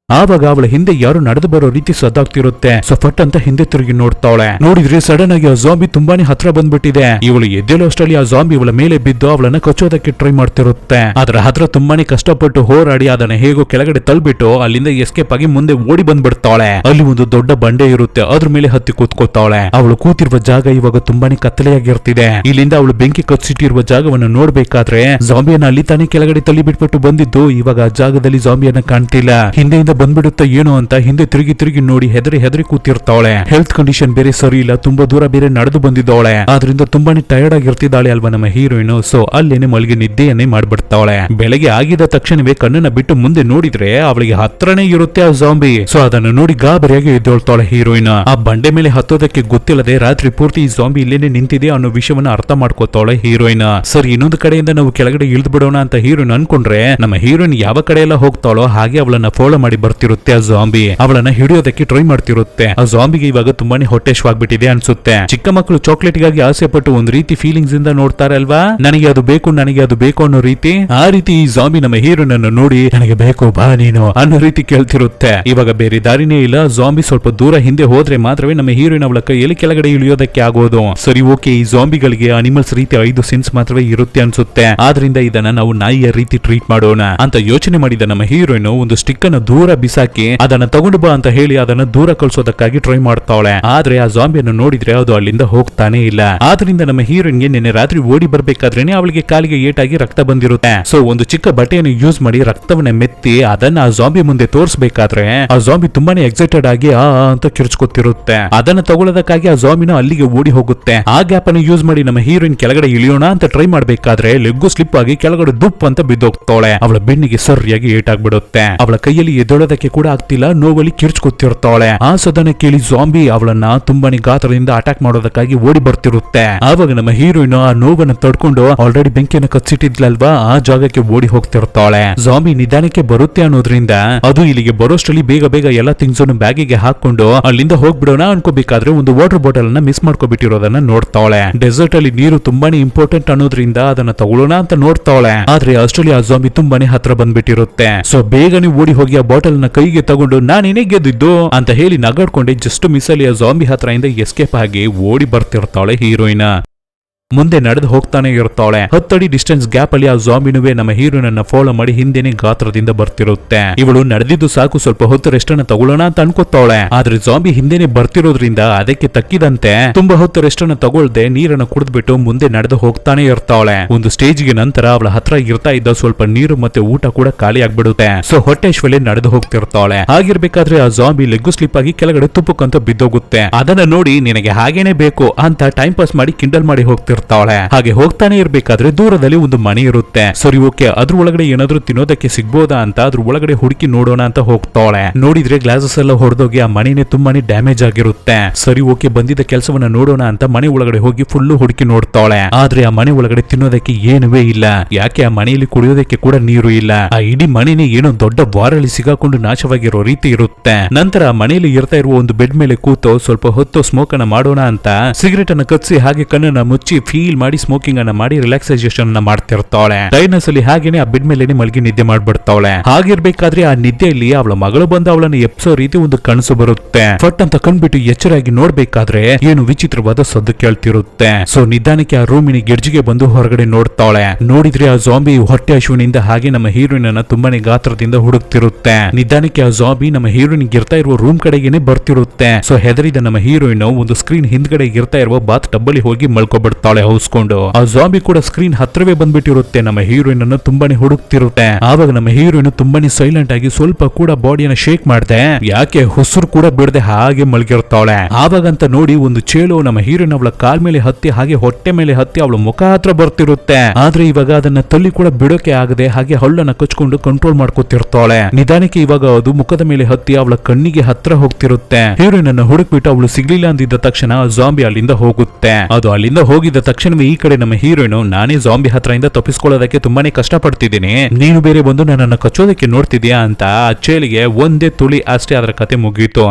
ಆವಾಗ ಅವಳ ಹಿಂದೆ ಯಾರು ನಡೆದು ಬರೋ ರೀತಿ ಸದ್ದಾಗ್ತಿರುತ್ತೆ. ಸೊ ಫಟ್ ಅಂತ ಹಿಂದೆ ತಿರುಗಿ ನೋಡ್ತಾಳೆ. ನೋಡಿದ್ರೆ ಸಡನ್ ಆಗಿ ಆ ಜಾಂಬಿ ತುಂಬಾನೇ ಹತ್ರ ಬಂದ್ಬಿಟ್ಟಿದೆ. ಇವಳು ಎದ್ದೇಳೋ ಅಷ್ಟರಲ್ಲಿ ಆ ಜಾಂಬಿ ಇವಳ ಮೇಲೆ ಬಿದ್ದು ಅವಳನ್ನ ಕಚ್ಚೋದಕ್ಕೆ ಟ್ರೈ ಮಾಡ್ತಿರುತ್ತೆ. ಅದರ ಹತ್ರ ತುಂಬಾನೇ ಕಷ್ಟಪಟ್ಟು ಹೋರಾಡಿ ಅದನ್ನ ಹೇಗೋ ಕೆಳಗಡೆ ತಳ್ಬಿಟ್ಟು ಅಲ್ಲಿಂದ ಎಸ್ಕೇಪ್ ಆಗಿ ಮುಂದೆ ಓಡಿ ಬಂದ್ಬಿಡ್ತಾಳೆ. ಅಲ್ಲಿ ಒಂದು ದೊಡ್ಡ ಬಂಡೆ ಇರುತ್ತೆ, ಅದ್ರ ಮೇಲೆ ಹತ್ತಿ ಕೂತ್ಕೋತಾಳೆ. ಅವಳು ಕೂತಿರುವ ಜಾಗ ಇವಾಗ ತುಂಬಾನೇ ಕತ್ತಲೆಯಾಗಿರ್ತಿದೆ. ಇಲ್ಲಿಂದ ಅವಳು ಬೆಂಕಿ ಕಚ್ಚಿಟ್ಟಿರುವ ಜಾಗವನ್ನು ನೋಡ್ಬೇಕಾದ್ರೆ ಜಾಂಬಿಯನ್ನ ಅಲ್ಲಿ ತಾನೇ ಕೆಳಗಡೆ ತಳ್ಳಿ ಬಿಟ್ಬಿಟ್ಟು ಬಂದಿದ್ದು. ಇವಾಗ ಆ ಜಾಗದಲ್ಲಿ ಜಾಂಬಿಯನ್ನ ಕಾಣ್ತಿಲ್ಲ. ಹಿಂದೆಯಿಂದ ಬಂದ್ಬಿಡುತ್ತ ಏನೋ ಅಂತ ಹಿಂದೆ ತಿರುಗಿ ನೋಡಿ ಹೆದರಿ ಕೂತಿರ್ತಾಳೆ. ಹೆಲ್ತ್ ಕಂಡೀಷನ್ ಬೇರೆ ಸರಿ ಇಲ್ಲ, ತುಂಬಾ ದೂರ ಬೇರೆ ನಡೆದು ಬಂದಿದ್ದಾಳೆ. ಆದ್ರಿಂದ ತುಂಬಾನೇ ಟಯರ್ಡ್ ಆಗಿರ್ತಿದ್ದಾಳೆ ಅಲ್ವಾ ನಮ್ಮ ಹೀರೋಯಿನ್. ಸೊ ಅಲ್ಲೇನೆ ಮಲ್ಗೆ ನಿದ್ದೆಯನ್ನೇ ಮಾಡ್ಬಿಡ್ತಾಳೆ. ಬೆಳಗ್ಗೆ ಆಗಿದ ತಕ್ಷಣವೇ ಕಣ್ಣನ್ನ ಬಿಟ್ಟು ಮುಂದೆ ನೋಡಿದ್ರೆ ಅವಳಿಗೆ ಹತ್ರನೇ ಇರುತ್ತೆ ಆ ಜಾಂಬಿ. ಸೊ ಅದನ್ನು ನೋಡಿ ಗಾಬರಿಯಾಗಿ ಎದ್ದೇಳ್ತಾಳೆ ಹೀರೋಯಿನ್. ಆ ಬಂಡೆ ಮೇಲೆ ಹತ್ತೋದಕ್ಕೆ ಗೊತ್ತಿಲ್ಲದೆ ರಾತ್ರಿ ಪೂರ್ತಿ ಈ ಜಾಂಬಿ ಇಲ್ಲೇನೆ ನಿಂತಿದೆ ಅನ್ನೋ ವಿಷಯವನ್ನ ಅರ್ಥ ಮಾಡ್ಕೋತಾಳೆ ಹೀರೋಯಿನ್. ಸರಿ ಇನ್ನೊಂದು ಕಡೆಯಿಂದ ನಾವು ಕೆಳಗಡೆ ಇಳಿದು ಬಿಡೋಣ ಅಂತ ಹೀರೋಯಿನ್ ಅನ್ಕೊಂಡ್ರೆ ನಮ್ಮ ಹೀರೋಯಿನ್ ಯಾವ ಕಡೆ ಎಲ್ಲ ಹೋಗ್ತಾಳೋ ಹಾಗೆ ಅವಳನ್ನ ಫಾಲೋ ಮಾಡಿ ಬರ್ತಿರುತ್ತೆ ಆ ಜಾಂಬಿ. ಅವಳನ್ನ ಹಿಡಿಯೋದಕ್ಕೆ ಟ್ರೈ ಮಾಡ್ತಿರುತ್ತೆ. ಆ ಜಾಂಬಿಗೆ ಇವಾಗ ತುಂಬಾನೇ ಹೊಟ್ಟೆಶ್ವಾಗ್ಬಿಟ್ಟಿದೆ ಅನ್ಸುತ್ತೆ. ಚಿಕ್ಕ ಮಕ್ಕಳು ಚಾಕ್ಲೇಟ್ ಗಾಗಿ ಆಸೆ ಪಟ್ಟು ಒಂದ್ ರೀತಿ ಫೀಲಿಂಗ್ಸ್ ಇಂದ ನೋಡ್ತಾರೆ ಅಲ್ವಾ, ನನಗೆ ಅದು ಬೇಕು ಅನ್ನೋ ರೀತಿ. ಆ ರೀತಿ ಈ ಜಾಂಬಿ ನಮ್ಮ ಹೀರೋಯಿನ್ ಅನ್ನು ನೋಡಿ ನನಗೆ ಬೇಕು ಬಾ ನೀನು ಅನ್ನೋ ರೀತಿ ಕೇಳ್ತಿರುತ್ತೆ. ಇವಾಗ ಬೇರೆ ದಾರಿನೇ ಇಲ್ಲ. ಜಾಂಬಿ ಸ್ವಲ್ಪ ದೂರ ಹಿಂದೆ ಹೋದ್ರೆ ಮಾತ್ರವೇ ನಮ್ಮ ಹೀರೋಯಿನ್ ಅವಳ ಕೈಯಲ್ಲಿ ಕೆಳಗಡೆ ಇಳಿಯೋದಕ್ಕೆ ಆಗೋದು. ಸರಿ ಓಕೆ, ಈ ಜಾಂಬಿಗಳಿಗೆ ಅನಿಮಲ್ಸ್ ರೀತಿ 5 ಸೆನ್ಸ್ ಮಾತ್ರವೇ ಇರುತ್ತೆ ಅನ್ಸುತ್ತೆ, ಆದ್ರಿಂದ ಇದನ್ನ ನಾವು ನಾಯಿಯ ರೀತಿ ಟ್ರೀಟ್ ಮಾಡೋಣ ಅಂತ ಯೋಚನೆ ಮಾಡಿದ ನಮ್ಮ ಹೀರೋಯಿನ್ ಒಂದು ಸ್ಟಿಕ್ ಅನ್ನು ದೂರ ಬಿಸಾಕಿ ಅದನ್ನ ತಗೊಂಡು ಬಾ ಅಂತ ಹೇಳಿ ಅದನ್ನ ದೂರ ಕಳ್ಸೋದಕ್ಕಾಗಿ ಟ್ರೈ ಮಾಡ್ತಾಳೆ. ಆದ್ರೆ ಆ ಜಾಂಬಿಯನ್ನು ನೋಡಿದ್ರೆ ಅದು ಅಲ್ಲಿಂದ ಹೋಗ್ತಾನೆ ಇಲ್ಲ. ಆದ್ರಿಂದ ನಮ್ಮ ಹೀರೋಯಿನ್ಗೆ ನಿನ್ನೆ ರಾತ್ರಿ ಓಡಿ ಬರ್ಬೇಕಾದ್ರೇನೆ ಅವಳಿಗೆ ಕಾಲಿಗೆ ಏಟಾಗಿ ರಕ್ತ ಬಂದಿರುತ್ತೆ. ಸೊ ಒಂದು ಚಿಕ್ಕ ಬಟ್ಟೆಯನ್ನು ಯೂಸ್ ಮಾಡಿ ರಕ್ತವನ್ನ ಮೆತ್ತಿ ಅದನ್ನ ಆ ಜಾಂಬಿ ಮುಂದೆ ತೋರಿಸಬೇಕಾದ್ರೆ ಆ ಜಾಂಬಿ ತುಂಬಾನೇ ಎಕ್ಸೈಟೆಡ್ ಆಗಿ ಆ ಅಂತ ಕಿರ್ಚ್ಕೊತಿರುತ್ತೆ. ಅದನ್ನ ತಗೊಳ್ಳೋದಕ್ಕಾಗಿ ಆ ಜಾಂಬಿನ ಅಲ್ಲಿಗೆ ಓಡಿ ಹೋಗುತ್ತೆ. ಆ ಗ್ಯಾಪ್ ಅನ್ನು ಯೂಸ್ ಮಾಡಿ ನಮ್ಮ ಹೀರೋಯಿನ್ ಕೆಳಗಡೆ ಇಳಿಯೋಣ ಅಂತ ಟ್ರೈ ಮಾಡ್ಬೇಕಾದ್ರೆ ಲೆಗ್ಗು ಸ್ಲಿಪ್ ಆಗಿ ಕೆಳಗಡೆ ದುಪ್ ಅಂತ ಬಿದ್ದೋಗ್ತಾಳೆ. ಅವಳ ಬೆನ್ನಿಗೆ ಸರಿಯಾಗಿ ಏಟಾಗ್ಬಿಡುತ್ತೆ. ಅವಳ ಕೈಯಲ್ಲಿ ಹೇಳೋದಕ್ಕೆ ಕೂಡ ಆಗ್ತಿಲ್ಲ, ನೋವಲ್ಲಿ ಕಿರ್ಚ್ಕೊತಿರ್ತಾಳೆ. ಆ ಸದನ ಕೇಳಿ ಜಾಂಬಿ ಅವಳನ್ನ ತುಂಬಾನೇ ಗಾತ್ರದಿಂದ ಅಟ್ಯಾಕ್ ಮಾಡೋದಕ್ಕಾಗಿ ಓಡಿ ಬರ್ತಿರುತ್ತೆ. ಆವಾಗ ನಮ್ಮ ಹೀರೋಯಿನ್ ಆ ನೋವನ್ನ ತಡ್ಕೊಂಡು ಆಲ್ರೆಡಿ ಬೆಂಕಿಯನ್ನು ಕಚ್ಚಿಟ್ಟಿದ್ಲಲ್ವಾ ಆ ಜಾಗಕ್ಕೆ ಓಡಿ ಹೋಗ್ತಿರ್ತಾಳೆ. ಜಾಂಬಿ ನಿಧಾನಕ್ಕೆ ಬರುತ್ತೆ ಅನ್ನೋದ್ರಿಂದ ಅದು ಇಲ್ಲಿಗೆ ಬರೋಷ್ಟರಲ್ಲಿ ಬೇಗ ಬೇಗ ಎಲ್ಲಾ ಥಿಂಗ್ಸ್ ಅನ್ನು ಬ್ಯಾಗಿಗೆ ಹಾಕೊಂಡು ಅಲ್ಲಿಂದ ಹೋಗ್ಬಿಡೋಣ ಅನ್ಕೋಬೇಕಾದ್ರೆ ಒಂದು ವಾಟರ್ ಬಾಟಲ್ ಅನ್ನ ಮಿಸ್ ಮಾಡ್ಕೊಬಿಟ್ಟಿರೋದನ್ನ ನೋಡ್ತಾಳೆ. ಡೆಸರ್ಟ್ ಅಲ್ಲಿ ನೀರು ತುಂಬಾನೇ ಇಂಪಾರ್ಟೆಂಟ್ ಅನ್ನೋದ್ರಿಂದ ಅದನ್ನ ತಗೊಳ್ಳೋಣ ಅಂತ ನೋಡ್ತಾಳೆ. ಆದ್ರೆ ಅಷ್ಟರಲ್ಲಿ ಆ ಜಾಂಬಿ ತುಂಬಾನೇ ಹತ್ರ ಬಂದ್ಬಿಟ್ಟಿರುತ್ತೆ. ಸೊ ಬೇಗನೆ ಓಡಿ ಹೋಗಿ ಆ ಬಾಟಲ್ ನ ಕೈಗೆ ತಗೊಂಡು ನಾನೇನೇ ಗೆದ್ದಿದ್ದು ಅಂತ ಹೇಳಿ ನಗಾಡ್ಕೊಂಡೆ ಜಸ್ಟ್ ಮಿಸ್ ಅಲ್ಲಿ ಆ ಜಾಂಬಿ ಹತ್ರ ಇಂದ ಎಸ್ಕೇಪ್ ಆಗಿ ಓಡಿ ಬರ್ತಿರ್ತಾಳೆ ಹೀರೋಯಿನ್. ಮುಂದೆ ನಡೆದು ಹೋಗ್ತಾನೆ ಇರ್ತಾಳೆ. 10 ಅಡಿ ಡಿಸ್ಟೆನ್ಸ್ ಗ್ಯಾಪ್ ಅಲ್ಲಿ ಆ ಜಾಂಬಿನುವೆ ನಮ್ಮ ಹೀರೋಯಿನ್ ಅನ್ನ ಫಾಲೋ ಮಾಡಿ ಹಿಂದೆನೆ ಗಾತ್ರದಿಂದ ಬರ್ತಿರುತ್ತೆ. ಇವಳು ನಡೆದಿದ್ದು ಸಾಕು, ಸ್ವಲ್ಪ ಹೊತ್ತು ರೆಸ್ಟ್ ಅನ್ನ ತಗೊಳ್ಳೋಣ ಅಂತ ಅನ್ಕೋತಾಳೆ. ಆದ್ರೆ ಜಾಂಬಿ ಹಿಂದೆನೆ ಬರ್ತಿರೋದ್ರಿಂದ ಅದಕ್ಕೆ ತಕ್ಕಿದಂತೆ ತುಂಬಾ ಹೊತ್ತು ರೆಸ್ಟ್ ಅನ್ನ ತಗೊಳ್ದೆ ನೀರನ್ನ ಕುಡಿದ್ಬಿಟ್ಟು ಮುಂದೆ ನಡೆದು ಹೋಗ್ತಾನೆ ಇರ್ತಾಳೆ. ಒಂದು ಸ್ಟೇಜ್ಗೆ ನಂತರ ಅವಳ ಹತ್ರ ಇರ್ತಾ ಇದ್ದ ಸ್ವಲ್ಪ ನೀರು ಮತ್ತೆ ಊಟ ಕೂಡ ಖಾಲಿ ಆಗ್ಬಿಡುತ್ತೆ. ಸೊ ಹೊಟ್ಟೆಶ್ವಲೆ ನಡೆದು ಹೋಗ್ತಿರ್ತಾಳೆ. ಹಾಗಿರ್ಬೇಕಾದ್ರೆ ಆ ಜಾಂಬಿ ಲೆಗ್ಗು ಸ್ಲಿಪ್ ಆಗಿ ಕೆಳಗಡೆ ತುಪ್ಪಕ್ಕಂತ ಬಿದ್ದೋಗುತ್ತೆ. ಅದನ್ನ ನೋಡಿ ನಿನಗೆ ಹಾಗೇನೆ ಬೇಕು ಅಂತ ಟೈಮ್ ಪಾಸ್ ಮಾಡಿ ಕಿಂಡಲ್ ಮಾಡಿ ಹೋಗ್ತಿರ್ತಾಳೆ. ಹಾಗೆ ಹೋಗ್ತಾನೆ ಇರ್ಬೇಕಾದ್ರೆ ದೂರದಲ್ಲಿ ಒಂದು ಮನೆ ಇರುತ್ತೆ. ಸರಿ ಓಕೆ, ಅದ್ರ ಒಳಗಡೆ ಏನಾದ್ರೂ ತಿನ್ನೋದಕ್ಕೆ ಸಿಗ್ಬೋದಾ ಅಂತ ಅದ್ರ ಒಳಗಡೆ ಹುಡುಕಿ ನೋಡೋಣ ಅಂತ ಹೋಗ್ತಾಳೆ. ನೋಡಿದ್ರೆ ಗ್ಲಾಸಸ್ ಎಲ್ಲ ಹೊಡೆದೋಗಿ ಆ ಮನೆನೇ ತುಂಬಾನೇ ಡ್ಯಾಮೇಜ್ ಆಗಿರುತ್ತೆ. ಸರಿ ಓಕೆ, ಬಂದಿದ್ದ ಕೆಲಸವನ್ನ ನೋಡೋಣ ಅಂತ ಮನೆ ಒಳಗಡೆ ಹೋಗಿ ಫುಲ್ಲು ಹುಡುಕಿ ನೋಡ್ತಾಳೆ. ಆದ್ರೆ ಆ ಮನೆ ಒಳಗಡೆ ತಿನ್ನೋದಕ್ಕೆ ಏನುವೇ ಇಲ್ಲ. ಯಾಕೆ ಆ ಮನೆಯಲ್ಲಿ ಕುಡಿಯೋದಕ್ಕೆ ಕೂಡ ನೀರು ಇಲ್ಲ. ಆ ಇಡೀ ಮನೆನೇ ಏನೋ ದೊಡ್ಡ ವಾರಲ್ಲಿ ಸಿಗಾಕೊಂಡು ನಾಶವಾಗಿರೋ ರೀತಿ ಇರುತ್ತೆ. ನಂತರ ಆ ಮನೆಯಲ್ಲಿ ಇರ್ತಾ ಇರುವ ಒಂದು ಬೆಡ್ ಮೇಲೆ ಕೂತು ಸ್ವಲ್ಪ ಹೊತ್ತು ಸ್ಮೋಕ್ ಅನ್ನ ಮಾಡೋಣ ಅಂತ ಸಿಗರೇಟ್ ಅನ್ನ ಕಚ್ಚಿ ಹಾಗೆ ಕಣ್ಣನ್ನ ಮುಚ್ಚಿ ಫೀಲ್ ಮಾಡಿ ಸ್ಮೋಕಿಂಗ್ ಅನ್ನ ಮಾಡಿ ರಿಲ್ಯಾಕ್ಸೇಷನ್ ಅನ್ನ ಮಾಡ್ತಿರ್ತಾಳೆ. ಟೈರ್ನೆಸ್ ಅಲ್ಲಿ ಹಾಗೇನೆ ಆ ಬೆಡ್ ಮೇಲೆ ಮಲಗಿ ನಿದ್ದೆ ಮಾಡ್ಬಿಡ್ತಾಳೆ. ಹಾಗಿರ್ಬೇಕಾದ್ರೆ ಆ ನಿದ್ದೆಯಲ್ಲಿ ಅವಳ ಮಗಳು ಬಂದು ಅವಳನ್ನ ಎಪ್ಸೋ ರೀತಿ ಒಂದು ಕನಸು ಬರುತ್ತೆ. ಫಟ್ ಅಂತ ಕಣ್ಬಿಟ್ಟು ಎಚ್ಚರಾಗಿ ನೋಡ್ಬೇಕಾದ್ರೆ ಏನು ವಿಚಿತ್ರವಾದ ಸದ್ದು ಕೇಳ್ತಿರುತ್ತೆ. ಸೊ ನಿಧಾನಕ್ಕೆ ಆ ರೂಮಿನ ಗೆಡ್ಜಿಗೆ ಬಂದು ಹೊರಗಡೆ ನೋಡ್ತಾಳೆ. ನೋಡಿದ್ರೆ ಆ ಜಾಂಬಿ ಹೊಟ್ಟೆ ಹಶುವಿನಿಂದ ಹಾಗೆ ನಮ್ಮ ಹೀರೋಯಿನ್ ಅನ್ನ ತುಂಬಾನೇ ಗಾತ್ರದಿಂದ ಹುಡುಕ್ತಿರುತ್ತೆ. ನಿಧಾನಕ್ಕೆ ಆ ಜಾಂಬಿ ನಮ್ಮ ಹೀರೋಯಿನ್ ಇರ್ತಾ ಇರುವ ರೂಮ್ ಕಡೆಗೇನೆ ಬರ್ತಿರುತ್ತೆ. ಸೊ ಹೆದರಿದ ನಮ್ಮ ಹೀರೋಯಿನ್ ಒಂದು ಸ್ಕ್ರೀನ್ ಹಿಂದ್ಗಡೆ ಇರ್ತಾ ಇರುವ ಬಾತ್ ಟಬ್ ಅಲ್ಲಿ ಹೋಗಿ ಮಲ್ಕೊಬಿಡ್ತಾಳೆ ಹೌಸ್ಕೊಂಡು. ಆ ಜಾಂಬಿ ಕೂಡ ಸ್ಕ್ರೀನ್ ಹತ್ರವೇ ಬಂದ್ಬಿಟ್ಟಿರುತ್ತೆ. ನಮ್ಮ ಹೀರೋಯಿನ್ ಅನ್ನು ತುಂಬಾನೇ ಹುಡುಕ್ತಿರುತ್ತೆ. ಆವಾಗ ನಮ್ಮ ಹೀರೋಯಿನ್ ತುಂಬಾನೇ ಸೈಲೆಂಟ್ ಆಗಿ ಸ್ವಲ್ಪ ಕೂಡ ಬಾಡಿಯನ್ನ ಶೇಕ್ ಮಾಡ್ದೆ, ಯಾಕೆ ಹೊಸರು ಕೂಡ ಬಿಡದೆ ಹಾಗೆ ಮಲ್ಗಿರ್ತಾಳೆ. ಆವಾಗಂತ ನೋಡಿ ಒಂದು ಚೇಳು ನಮ್ಮ ಹೀರೋಯಿನ್ ಅವಳ ಕಾಲ್ ಮೇಲೆ ಹತ್ತಿ ಹಾಗೆ ಹೊಟ್ಟೆ ಮೇಲೆ ಹತ್ತಿ ಅವಳ ಮುಖ ಹತ್ರ ಬರ್ತಿರುತ್ತೆ. ಆದ್ರೆ ಇವಾಗ ಅದನ್ನ ತಲ್ಲಿ ಕೂಡ ಬಿಡೋಕೆ ಆಗದೆ ಹಾಗೆ ಹಳ್ಳನ್ನ ಕಚ್ಕೊಂಡು ಕಂಟ್ರೋಲ್ ಮಾಡ್ಕೊತಿರ್ತಾಳೆ. ನಿಧಾನಕ್ಕೆ ಇವಾಗ ಅದು ಮುಖದ ಮೇಲೆ ಹತ್ತಿ ಅವಳ ಕಣ್ಣಿಗೆ ಹತ್ರ ಹೋಗ್ತಿರುತ್ತೆ. ಹೀರೋಯಿನ್ ಅನ್ನ ಹುಡುಕ್ಬಿಟ್ಟು ಅವಳು ಸಿಗ್ಲಿಲ್ಲ ಅಂದಿದ್ದ ತಕ್ಷಣ ಜಾಂಬಿ ಅಲ್ಲಿಂದ ಹೋಗುತ್ತೆ. ಅದು ಅಲ್ಲಿಂದ ಹೋಗಿದ್ದ ತಕ್ಷಣವೇ ಈ ಕಡೆ ನಮ್ಮ ಹೀರೋಯಿನ್ ನಾನೇ ಜಾಂಬಿ ಹತ್ರ ಇಂದ ತಪ್ಪಿಸ್ಕೊಳ್ಳೋದಕ್ಕೆ ತುಂಬಾನೇ ಕಷ್ಟ ಪಡ್ತಿದ್ದೀನಿ, ನೀನು ಬೇರೆ ಬಂದು ನನ್ನನ್ನು ಕಚ್ಚೋದಕ್ಕೆ ನೋಡ್ತಿದ್ಯಾ ಅಂತ ಆ ಚೇಳಿಗೆ ಒಂದೇ ತುಳಿ ಅಷ್ಟೇ ಅದರ ಕತೆ ಮುಗೀತು.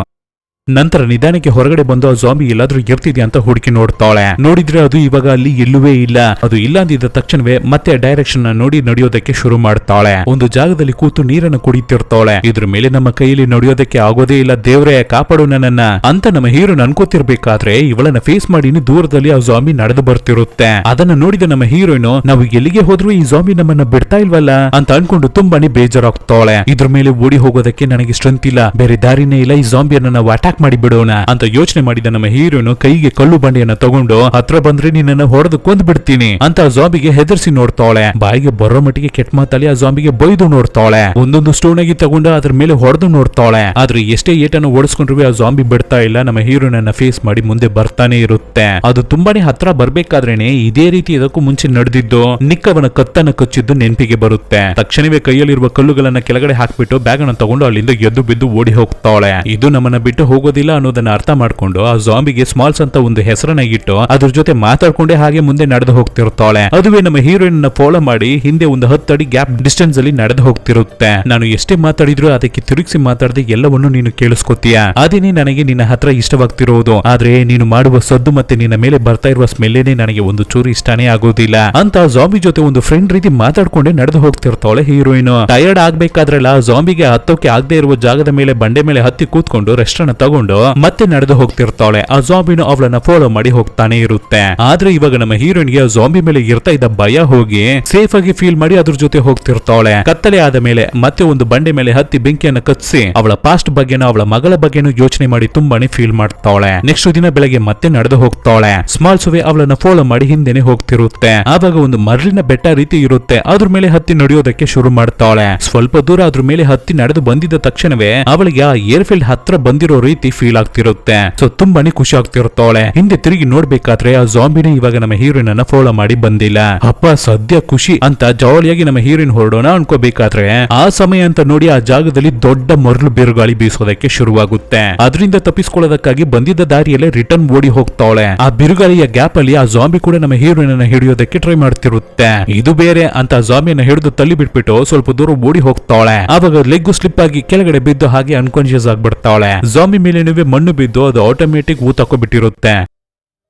ನಂತರ ನಿಧಾನಕ್ಕೆ ಹೊರಗಡೆ ಬಂದು ಆ ಜಾಂಬಿ ಎಲ್ಲಾದ್ರೂ ಇರ್ತಿದ್ಯಾ ಅಂತ ಹುಡುಕಿ ನೋಡ್ತಾಳೆ. ನೋಡಿದ್ರೆ ಅದು ಇವಾಗ ಅಲ್ಲಿ ಎಲ್ಲುವೇ ಇಲ್ಲ. ಅದು ಇಲ್ಲ ಅಂದಿದ್ದ ತಕ್ಷಣವೇ ಮತ್ತೆ ಡೈರೆಕ್ಷನ್ ನೋಡಿ ನಡೆಯೋದಕ್ಕೆ ಶುರು ಮಾಡ್ತಾಳೆ. ಒಂದು ಜಾಗದಲ್ಲಿ ಕೂತು ನೀರನ್ನು ಕುಡಿತಿರ್ತಾಳೆ. ಇದ್ರ ಮೇಲೆ ನಮ್ಮ ಕೈಯಲ್ಲಿ ನಡೆಯೋದಕ್ಕೆ ಆಗೋದೇ ಇಲ್ಲ, ದೇವ್ರೇ ಕಾಪಾಡು ನನ್ನನ್ನ ಅಂತ ನಮ್ಮ ಹೀರೋನ್ ಅನ್ಕೋತಿರ್ಬೇಕಾದ್ರೆ ಇವಳನ್ನ ಫೇಸ್ ಮಾಡಿ ದೂರದಲ್ಲಿ ಆ ಜಾಂಬಿ ನಡೆದು ಬರ್ತಿರುತ್ತೆ. ಅದನ್ನ ನೋಡಿದ ನಮ್ಮ ಹೀರೋಯಿನ್ ನಾವು ಎಲ್ಲಿಗೆ ಹೋದ್ರು ಈ ಜಾಂಬಿ ನಮ್ಮನ್ನ ಬಿಡ್ತಾ ಇಲ್ವಲ್ಲ ಅಂತ ಅನ್ಕೊಂಡು ತುಂಬಾನೇ ಬೇಜಾರಾಗ್ತಾಳೆ. ಇದ್ರ ಮೇಲೆ ಓಡಿ ಹೋಗೋದಕ್ಕೆ ನನಗೆ ಸ್ಟ್ರೆಂತ್ ಇಲ್ಲ, ಬೇರೆ ದಾರಿನೇ ಇಲ್ಲ, ಈ ಜಾಂಬಿಯನ್ನ ನಾವು ಅಟ್ಯಾಕ್ ಮಾಡಿ ಬಿಡೋಣ ಅಂತ ಯೋಚನೆ ಮಾಡಿದ ನಮ್ಮ ಹೀರೋನು ಕೈಗೆ ಕಲ್ಲು ಬಂಡೆಯನ್ನ ತಗೊಂಡು ಹತ್ರ ಬಂದ್ರೆ ನಿನ್ನನ್ನು ಹೊಡೆದು ಕೊಂದ್ ಬಿಡ್ತೀನಿ ಅಂತ ಆ ಜಾಂಬಿಗೆ ಹೆದರ್ಸಿ ನೋಡ್ತಾಳೆ. ಬಾಯಿಗೆ ಬರೋ ಮಟ್ಟಿಗೆ ಕೆಟ್ಟ ಮಾತಲ್ಲಿ ಆ ಜಾಂಬಿಗೆ ಬೈದು ನೋಡ್ತಾಳೆ. ಒಂದೊಂದು ಸ್ಟೋನ್ ಆಗಿ ತಗೊಂಡು ಅದ್ರ ಮೇಲೆ ಹೊಡೆದು ನೋಡ್ತಾಳೆ. ಆದ್ರೆ ಎಷ್ಟೇ ಏಟನ್ನು ಓಡಿಸ್ಕೊಂಡ್ರು ಆ ಜಾಂಬಿ ಬಿಡ್ತಾ ಇಲ್ಲ. ನಮ್ಮ ಹೀರೋನನ್ನ ಫೇಸ್ ಮಾಡಿ ಮುಂದೆ ಬರ್ತಾನೆ ಇರುತ್ತೆ. ಅದು ತುಂಬಾನೇ ಹತ್ರ ಬರ್ಬೇಕಾದ್ರೇನೆ ಇದೇ ರೀತಿ ಇದಕ್ಕೂ ಮುಂಚೆ ನಡೆದಿದ್ದು ನಿಕ್ಕವನ ಕತ್ತನ್ನ ಕಚ್ಚಿದ್ದು ನೆನಪಿಗೆ ಬರುತ್ತೆ. ತಕ್ಷಣವೇ ಕೈಯಲ್ಲಿರುವ ಕಲ್ಲುಗಳನ್ನ ಕೆಳಗಡೆ ಹಾಕ್ಬಿಟ್ಟು ಬ್ಯಾಗ್ ಅನ್ನು ತಗೊಂಡು ಅಲ್ಲಿಂದ ಎದ್ದು ಬಿದ್ದು ಓಡಿ ಹೋಗ್ತಾಳೆ. ಇದು ನಮ್ಮನ್ನ ಬಿಟ್ಟು ಹೋಗೋದಿಲ್ಲ ಅನ್ನೋದನ್ನ ಅರ್ಥ ಮಾಡ್ಕೊಂಡು ಆ ಜಾಂಬಿಗೆ ಸ್ಮಾಲ್ಸ್ ಅಂತ ಒಂದು ಹೆಸರನ್ನ ಇಟ್ಟು ಅದ್ರ ಜೊತೆ ಮಾತಾಡ್ಕೊಂಡೆ ಹಾಗೆ ಮುಂದೆ ನಡೆದು ಹೋಗ್ತಿರ್ತಾಳೆ. ಅದುವೇ ನಮ್ಮ ಹೀರೋಯಿನ್ ಫಾಲೋ ಮಾಡಿ ಹಿಂದೆ ಒಂದು 10 ಅಡಿ ಗ್ಯಾಪ್ ಡಿಸ್ಟೆನ್ಸ್ ಅಲ್ಲಿ ನಡೆದು ಹೋಗ್ತಿರುತ್ತೆ. ನಾನು ಎಷ್ಟೇ ಮಾತಾಡಿದ್ರು ಅದಕ್ಕೆ ತಿರುಗಿಸಿ ಮಾತಾಡದೆ ಎಲ್ಲವನ್ನು ನೀನು ಕೇಳಿಸ್ಕೊತೀಯ, ಅದೇನೇ ನನಗೆ ನಿನ್ನ ಹತ್ರ ಇಷ್ಟವಾಗ್ತಿರೋದು. ಆದ್ರೆ ನೀನು ಮಾಡುವ ಸದ್ದು ಮತ್ತೆ ನಿನ್ನ ಮೇಲೆ ಬರ್ತಾ ಇರುವ ಸ್ಮೆಲ್ಲೇನೆ ನನಗೆ ಒಂದು ಚೂರು ಇಷ್ಟಾನೇ ಆಗೋದಿಲ್ಲ ಅಂತ ಜಾಂಬಿ ಜೊತೆ ಒಂದು ಫ್ರೆಂಡ್ ರೀತಿ ಮಾತಾಡ್ಕೊಂಡೆ ನಡೆದು ಹೋಗ್ತಿರ್ತಾಳೆ ಹೀರೋಯಿನ್. ಟಯರ್ಡ್ ಆಗ್ಬೇಕಾದ್ರಲ್ಲ ಜಾಂಬಿಗೆ ಹತ್ತೋಕೆ ಆಗದೆ ಇರುವ ಜಾಗದ ಮೇಲೆ ಬಂಡೆ ಮೇಲೆ ಹತ್ತಿ ಕೂತ್ಕೊಂಡು ರೆಸ್ಟ್ ಅನ್ನ ತಗೊಂಡು ಮತ್ತೆ ನಡೆದು ಹೋಗ್ತಿರ್ತಾಳೆ. ಆ ಜಾಂಬಿನ ಅವಳನ್ನ ಫಾಲೋ ಮಾಡಿ ಹೋಗ್ತಾನೆ ಇರುತ್ತೆ. ಆದ್ರೆ ಇವಾಗ ನಮ್ಮ ಹೀರೋಯಿನ್ಗೆ ಆ ಜಾಂಬಿ ಮೇಲೆ ಇರ್ತಾ ಇದ್ದ ಭಯ ಹೋಗಿ ಸೇಫ್ ಆಗಿ ಫೀಲ್ ಮಾಡಿ ಅದ್ರ ಜೊತೆ ಹೋಗ್ತಿರ್ತಾಳೆ. ಕತ್ತಲೆ ಆದ ಮೇಲೆ ಮತ್ತೆ ಒಂದು ಬಂಡೆ ಮೇಲೆ ಹತ್ತಿ ಬೆಂಕಿಯನ್ನ ಕಚ್ಚಿಸಿ ಅವಳ ಪಾಸ್ಟ್ ಬಗ್ಗೆನೂ ಅವಳ ಮಗಳ ಬಗ್ಗೆನೂ ಯೋಚನೆ ಮಾಡಿ ತುಂಬಾನೇ ಫೀಲ್ ಮಾಡ್ತಾಳೆ. ನೆಕ್ಸ್ಟ್ ದಿನ ಬೆಳಗ್ಗೆ ಮತ್ತೆ ನಡೆದು ಹೋಗ್ತಾಳೆ. ಸ್ಮಾಲ್ ಸುವೆ ಅವಳನ್ನ ಫಾಲೋ ಮಾಡಿ ಹಿಂದೆನೆ ಹೋಗ್ತಿರುತ್ತೆ. ಆವಾಗ ಒಂದು ಮರಳಿನ ಬೆಟ್ಟ ರೀತಿ ಇರುತ್ತೆ, ಅದ್ರ ಮೇಲೆ ಹತ್ತಿ ನಡೆಯೋದಕ್ಕೆ ಶುರು ಮಾಡ್ತಾಳೆ. ಸ್ವಲ್ಪ ದೂರ ಅದ್ರ ಮೇಲೆ ಹತ್ತಿ ನಡೆದು ಬಂದಿದ್ದ ತಕ್ಷಣವೇ ಅವಳಿಗೆ ಆ ಏರ್ಫೀಲ್ಡ್ ಹತ್ರ ಬಂದಿರೋ ರೀತಿ ರೀತಿ ಫೀಲ್ ಆಗ್ತಿರುತ್ತೆ. ಸೊ ತುಂಬಾನೇ ಖುಷಿ ಆಗ್ತಿರುತ್ತಾಳೆ. ಹಿಂದೆ ತಿರುಗಿ ನೋಡ್ಬೇಕಾದ್ರೆ ಆ ಜಾಂಬಿನೇ ಇವಾಗ ನಮ್ಮ ಹೀರೋಯಿನ್ ಅನ್ನ ಫಾಲೋ ಮಾಡಿ ಬಂದಿಲ್ಲ. ಅಪ್ಪ ಸದ್ಯ ಖುಷಿ ಅಂತ ಜಾಲಿಯಾಗಿ ನಮ್ಮ ಹೀರೋಯಿನ್ ಹೊರಡೋಣ ಅನ್ಕೋಬೇಕಾದ್ರೆ ಆ ಸಮಯ ಅಂತ ನೋಡಿ ಆ ಜಾಗದಲ್ಲಿ ದೊಡ್ಡ ಮರಳು ಬಿರುಗಾಳಿ ಬೀಸೋದಕ್ಕೆ ಶುರುವಾಗುತ್ತೆ. ಅದರಿಂದ ತಪ್ಪಿಸ್ಕೊಳ್ಳೋದಕ್ಕಾಗಿ ಬಂದಿದ್ದ ದಾರಿಯಲ್ಲೇ ರಿಟರ್ನ್ ಓಡಿ ಹೋಗ್ತಾಳೆ. ಆ ಬಿರುಗಾಳಿಯ ಗ್ಯಾಪ್ ಅಲ್ಲಿ ಆ ಜಾಂಬಿ ಕೂಡ ನಮ್ಮ ಹೀರೋಯಿನ್ ಅನ್ನ ಹಿಡಿಯೋದಕ್ಕೆ ಟ್ರೈ ಮಾಡ್ತಿರುತ್ತೆ. ಇದು ಬೇರೆ ಅಂತ ಜಾಂಬಿಯನ್ನ ಹಿಡಿದು ತಳ್ಳಿ ಬಿಟ್ಬಿಟ್ಟು ಸ್ವಲ್ಪ ದೂರ ಓಡಿ ಹೋಗ್ತಾಳೆ. ಆವಾಗ ಲೆಗ್ ಸ್ಲಿಪ್ ಆಗಿ ಕೆಳಗಡೆ ಬಿದ್ದು ಹಾಗೆ ಅನ್ಕಾನ್ಶಿಯಸ್ ಆಗ್ಬಿಡ್ತಾಳೆ. ಜಾಂಬಿ ಮೇಲೆ ಮಣ್ಣು ಬಿದ್ದು ಅದು ಆಟೋಮೆಟಿಕ್ ಊತಕ್ಕೋಬಿಟ್ಟಿರುತ್ತೆ.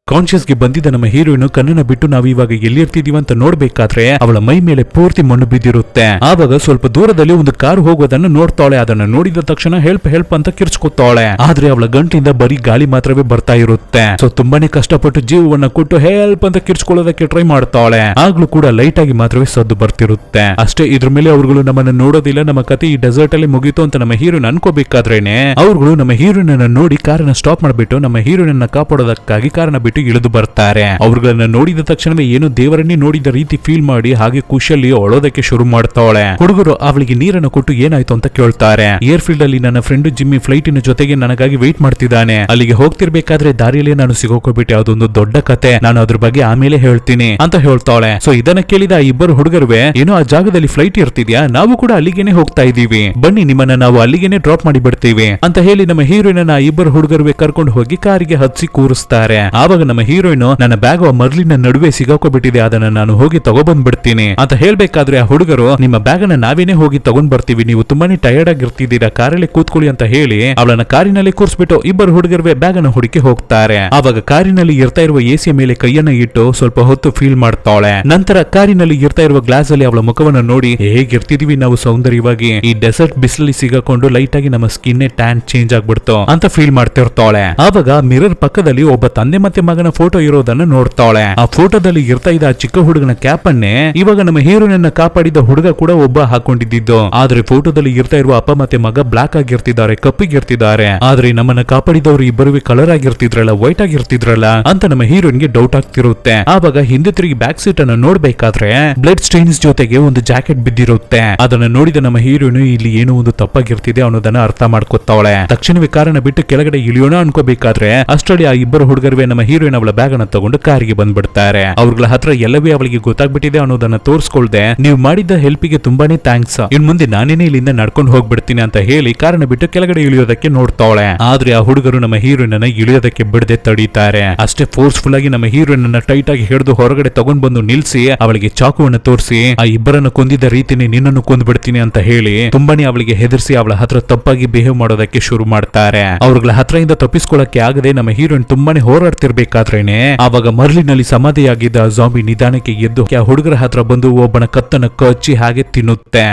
ಕಾನ್ಶಿಯಸ್ ಗೆ ಬಂದಿದ್ದ ನಮ್ಮ ಹೀರೋಯಿನ್ ಕಣ್ಣನ್ನ ಬಿಟ್ಟು ನಾವು ಇವಾಗ ಎಲ್ಲಿರ್ತಿದೀವಿ ಅಂತ ನೋಡ್ಬೇಕಾದ್ರೆ ಅವಳ ಮೈ ಮೇಲೆ ಪೂರ್ತಿ ಮಣ್ಣು ಬಿದ್ದಿರುತ್ತೆ. ಆವಾಗ ಸ್ವಲ್ಪ ದೂರದಲ್ಲಿ ಒಂದು ಕಾರು ಹೋಗೋದನ್ನು ನೋಡ್ತಾಳೆ. ಅದನ್ನ ನೋಡಿದ ತಕ್ಷಣ ಹೆಲ್ಪ್ ಹೆಲ್ಪ್ ಅಂತ ಕಿರ್ಚ್ಕೊತಾಳೆ. ಆದ್ರೆ ಅವಳ ಗಂಟಿಂದ ಬರೀ ಗಾಳಿ ಮಾತ್ರವೇ ಬರ್ತಾ ಇರುತ್ತೆ. ಸೊ ತುಂಬಾನೇ ಕಷ್ಟಪಟ್ಟು ಜೀವವನ್ನ ಕೊಟ್ಟು ಹೆಲ್ಪ್ ಅಂತ ಕಿರ್ಚ್ಕೊಳ್ಳೋದಕ್ಕೆ ಟ್ರೈ ಮಾಡ್ತಾಳೆ. ಆಗ್ಲೂ ಕೂಡ ಲೈಟ್ ಆಗಿ ಮಾತ್ರವೇ ಸದ್ದು ಬರ್ತಿರುತ್ತೆ. ಅಷ್ಟೇ, ಇದ್ರ ಮೇಲೆ ಅವ್ರುಗಳು ನಮ್ಮನ್ನ ನೋಡೋದಿಲ್ಲ, ನಮ್ಮ ಕತೆ ಈ ಡೆಸರ್ಟ್ ಅಲ್ಲಿ ಮುಗೀತು ಅಂತ ನಮ್ಮ ಹೀರೋಯಿನ್ ಅನ್ಕೋಬೇಕಾದ್ರೇನೆ ಅವ್ರುಗಳು ನಮ್ಮ ಹೀರೋಯಿನ್ ಅನ್ನ ನೋಡಿ ಕಾರನ್ನ ಸ್ಟಾಪ್ ಮಾಡ್ಬಿಟ್ಟು ನಮ್ಮ ಹೀರೋಯಿನ್ ಅನ್ನ ಕಾಪಾಡೋದಕ್ಕಾಗಿ ಕಾರನ್ನ ಬಿಟ್ಟು ಇಳಿದು ಬರ್ತಾರೆ. ಅವ್ರುಗಳನ್ನ ನೋಡಿದ ತಕ್ಷಣವೇ ಏನು ದೇವರನ್ನೇ ನೋಡಿದ ರೀತಿ ಫೀಲ್ ಮಾಡಿ ಹಾಗೆ ಖುಷಿಯಲ್ಲಿ ಅಳೋದಕ್ಕೆ ಶುರು ಮಾಡ್ತಾಳೆ. ಹುಡುಗರು ಅವಳಿಗೆ ನೀರನ್ನು ಕೊಟ್ಟು ಏನಾಯ್ತು ಅಂತ ಕೇಳ್ತಾರೆ. ಏರ್ ಫೀಲ್ಡ್ ಅಲ್ಲಿ ನನ್ನ ಫ್ರೆಂಡ್ ಜಿಮ್ಮಿ ಫ್ಲೈಟಿನ ಜೊತೆಗೆ ನನಗಾಗಿ ವೇಟ್ ಮಾಡ್ತಿದ್ದಾನೆ. ಅಲ್ಲಿಗೆ ಹೋಗ್ತಿರ್ಬೇಕಾದ್ರೆ ದಾರಿಯಲ್ಲಿ ನಾನು ಸಿಗೋಕೋಬಿಟ್ಟೆ. ಅದೊಂದು ದೊಡ್ಡ ಕತೆ, ನಾನು ಅದ್ರ ಬಗ್ಗೆ ಆಮೇಲೆ ಹೇಳ್ತೀನಿ ಅಂತ ಹೇಳ್ತಾಳೆ. ಸೊ ಇದನ್ನ ಕೇಳಿದ ಇಬ್ಬರು ಹುಡುಗರುವೆ, ಏನೋ ಆ ಜಾಗದಲ್ಲಿ ಫ್ಲೈಟ್ ಇರ್ತಿದ್ಯಾ, ನಾವು ಕೂಡ ಅಲ್ಲಿಗೆನೆ ಹೋಗ್ತಾ ಇದೀವಿ, ಬನ್ನಿ ನಿಮ್ಮನ್ನ ನಾವು ಅಲ್ಲಿಗೆನೆ ಡ್ರಾಪ್ ಮಾಡಿ ಬಿಡ್ತೀವಿ ಅಂತ ಹೇಳಿ ನಮ್ಮ ಹೀರೋಯಿನ್ ಇಬ್ಬರು ಹುಡುಗರುವೆ ಕರ್ಕೊಂಡು ಹೋಗಿ ಕಾರಿಗೆ ಹತ್ಸಿ ಕೂರಿಸ್ತಾರೆ. ಆವಾಗ ನಮ್ಮ ಹೀರೋಯಿನ್ ನನ್ನ ಬ್ಯಾಗ್ ಮರ್ಲಿನ ನಡುವೆ ಸಿಗಾಕೋಬಿಟ್ಟಿದೆ, ಅದನ್ನ ನಾನು ಹೋಗಿ ತಗೊಬಂದ್ ಬಿಡ್ತೀನಿ ಅಂತ ಹೇಳ್ಬೇಕಾದ್ರೆ ಆ ಹುಡುಗರು, ನಿಮ್ಮ ಬ್ಯಾಗ್ ಅನ್ನ ನಾವೇನೆ ಹೋಗಿ ತಗೊಂಡ್ ಬರ್ತೀವಿ, ನೀವು ತುಂಬಾನೇ ಟಯರ್ಡ್ ಆಗಿರ್ತಿದ್ದೀರಾ, ಕಾರಲ್ಲಿ ಕೂತ್ಕೊಳ್ಳಿ ಅಂತ ಹೇಳಿ ಅವಳನ್ನ ಕಾರಿನಲ್ಲಿ ಕೂರಿಸ್ಬಿಟ್ಟು ಇಬ್ಬರು ಹುಡುಗರುವೆ ಬ್ಯಾಗ್ ಅನ್ನು ಹುಡುಕಿ ಹೋಗ್ತಾರೆ. ಆವಾಗ ಕಾರಿನಲ್ಲಿ ಇರ್ತಾ ಇರುವ ಎಸಿಯ ಮೇಲೆ ಕೈಯನ್ನ ಇಟ್ಟು ಸ್ವಲ್ಪ ಹೊತ್ತು ಫೀಲ್ ಮಾಡ್ತಾಳೆ. ನಂತರ ಕಾರಿನಲ್ಲಿ ಇರ್ತಾ ಇರುವ ಗ್ಲಾಸ್ ಅಲ್ಲಿ ಅವಳ ಮುಖವನ್ನು ನೋಡಿ, ಹೇಗಿರ್ತಿದೀವಿ ನಾವು ಸೌಂದರ್ಯವಾಗಿ, ಈ ಡೆಸರ್ಟ್ ಬಿಸಿಲಲ್ಲಿ ಸಿಗಾಕೊಂಡು ಲೈಟ್ ಆಗಿ ನಮ್ಮ ಸ್ಕಿನ್ ಟ್ಯಾನ್ ಚೇಂಜ್ ಆಗ್ಬಿಡ್ತು ಅಂತ ಫೀಲ್ ಮಾಡ್ತಿರ್ತಾಳೆ. ಆವಾಗ ಮಿರರ್ ಪಕ್ಕದಲ್ಲಿ ಒಬ್ಬ ತಂದೆ ಮತ್ತೆ ಮಗನ ಫೋಟೋ ಇರೋದನ್ನ ನೋಡ್ತಾಳೆ. ಆ ಫೋಟೋದಲ್ಲಿ ಇರ್ತಾ ಇದ್ದ ಚಿಕ್ಕ ಹುಡುಗನ ಕ್ಯಾಪ್ ಅನ್ನೇ ಇವಾಗ ನಮ್ಮ ಹೀರೋಯಿನ್ ಕಾಪಾಡಿದ ಹುಡುಗ ಕೂಡ ಒಬ್ಬ ಹಾಕೊಂಡಿದ್ದು. ಆದ್ರೆ ಫೋಟೋದಲ್ಲಿ ಇರ್ತಾ ಇರುವ ಅಪ್ಪ ಮತ್ತೆ ಮಗ ಬ್ಲಾಕ್ ಆಗಿರ್ತಿದ್ದಾರೆ, ಕಪ್ಪಿಗಿರ್ತಿದ್ದಾರೆ. ಆದ್ರೆ ನಮ್ಮನ್ನ ಕಾಪಾಡಿದವರು ಇಬ್ಬರು ಕಲರ್ ಆಗಿರ್ತಿದ್ರಲ್ಲ, ವೈಟ್ ಆಗಿರ್ತಿದ್ರಲ್ಲ ಅಂತ ನಮ್ಮ ಹೀರೋಯಿನ್ಗೆ ಡೌಟ್ ಆಗ್ತಿರುತ್ತೆ. ಆವಾಗ ಹಿಂದೆ ತಿರುಗಿ ಬ್ಯಾಕ್ ಸೀಟ್ ಅನ್ನ ನೋಡ್ಬೇಕಾದ್ರೆ ಬ್ಲಡ್ ಸ್ಟೈನ್ಸ್ ಜೊತೆಗೆ ಒಂದು ಜಾಕೆಟ್ ಬಿದ್ದಿರುತ್ತೆ. ಅದನ್ನ ನೋಡಿದ ನಮ್ಮ ಹೀರೋಯಿನ್ ಇಲ್ಲಿ ಏನೋ ಒಂದು ತಪ್ಪಾಗಿರ್ತಿದೆ ಅನ್ನೋದನ್ನ ಅರ್ಥ ಮಾಡ್ಕೊತಾಳೆ. ತಕ್ಷಣವೇ ಕಾರನ್ನ ಬಿಟ್ಟು ಕೆಳಗಡೆ ಇಳಿಯೋಣ ಅನ್ಕೋಬೇಕಾದ್ರೆ ಅಷ್ಟರಲ್ಲಿ ಆ ಇಬ್ಬರು ಹುಡುಗರುವೆ ನಮ್ಮ ಹೀರೋಯಿನ್ ಅವಳ ಬ್ಯಾಗ್ ಅನ್ನ ತಗೊಂಡು ಕಾರಿಗೆ ಬಂದ್ಬಿಡ್ತಾರೆ. ಅವ್ರಗಳ ಹತ್ರ ಎಲ್ಲವೇ ಅವಳಿಗೆ ಗೊತ್ತಾಗ್ಬಿಟ್ಟಿದೆ ಅನ್ನೋದನ್ನ ತೋರಿಸ್ಕೊಳ್ದೆ, ನೀವು ಮಾಡಿದ ಹೆಲ್ಪಿಗೆ ತುಂಬಾನೇ ಥ್ಯಾಂಕ್ಸ್, ಇನ್ ಮುಂದೆ ನಾನೇನೆ ಇಲ್ಲಿಂದ ನಡ್ಕೊಂಡು ಹೋಗ್ಬಿಡ್ತೀನಿ ಅಂತ ಹೇಳಿ ಕಾರನ್ನ ಬಿಟ್ಟು ಕೆಳಗಡೆ ಇಳಿಯೋದಕ್ಕೆ ನೋಡ್ತಾಳೆ. ಆದ್ರೆ ಆ ಹುಡುಗರು ನಮ್ಮ ಹೀರೋಯಿನ್ ಅನ್ನ ಇಳಿಯೋದಕ್ಕೆ ಬಿಡದೆ ತಡೀತಾರೆ. ಅಷ್ಟೇ ಫೋರ್ಸ್ಫುಲ್ ಆಗಿ ನಮ್ಮ ಹೀರೋಯಿನ್ ಅನ್ನ ಟೈಟ್ ಆಗಿ ಹಿಡಿದು ಹೊರಗಡೆ ತಗೊಂಡ್ ಬಂದು ನಿಲ್ಸಿ ಅವಳಿಗೆ ಚಾಕುವನ್ನು ತೋರಿಸಿ, ಆ ಇಬ್ಬರನ್ನು ಕೊಂದಿದ್ದ ರೀತಿನೇ ನಿನ್ನನ್ನು ಕೊಂದ್ಬಿಡ್ತೀನಿ ಅಂತ ಹೇಳಿ ತುಂಬಾನೇ ಅವಳಿಗೆ ಹೆದರ್ಸಿ ಅವಳ ಹತ್ರ ತಪ್ಪಾಗಿ ಬಿಹೇವ್ ಮಾಡೋದಕ್ಕೆ ಶುರು ಮಾಡ್ತಾರೆ. ಅವ್ರಗಳ ಹತ್ರದಿಂದ ತಪ್ಪಿಸ್ಕೊಳ್ಳಕ್ಕೆ ಆಗದೆ ನಮ್ಮ ಹೀರೋಯಿನ್ ತುಂಬಾನೇ ಹೋರಾಡ್ತಿರ್ಬೇಕಾದ್ರೇನೆ ಆವಾಗ ಮರ್ಲಿನಲ್ಲಿ ಸಮಾಧಿಯಾಗಿದ್ದ ಜಾಂಬಿ ನಿಧಾನಕ್ಕೆ ಎದ್ದು ಹುಡುಗರ ಹತ್ರ ಬಂದು ಒಬ್ಬನ ಕತ್ತನ್ನು ಕಚ್ಚಿ ಹಾಗೆ ತಿನ್ನುತ್ತೆ.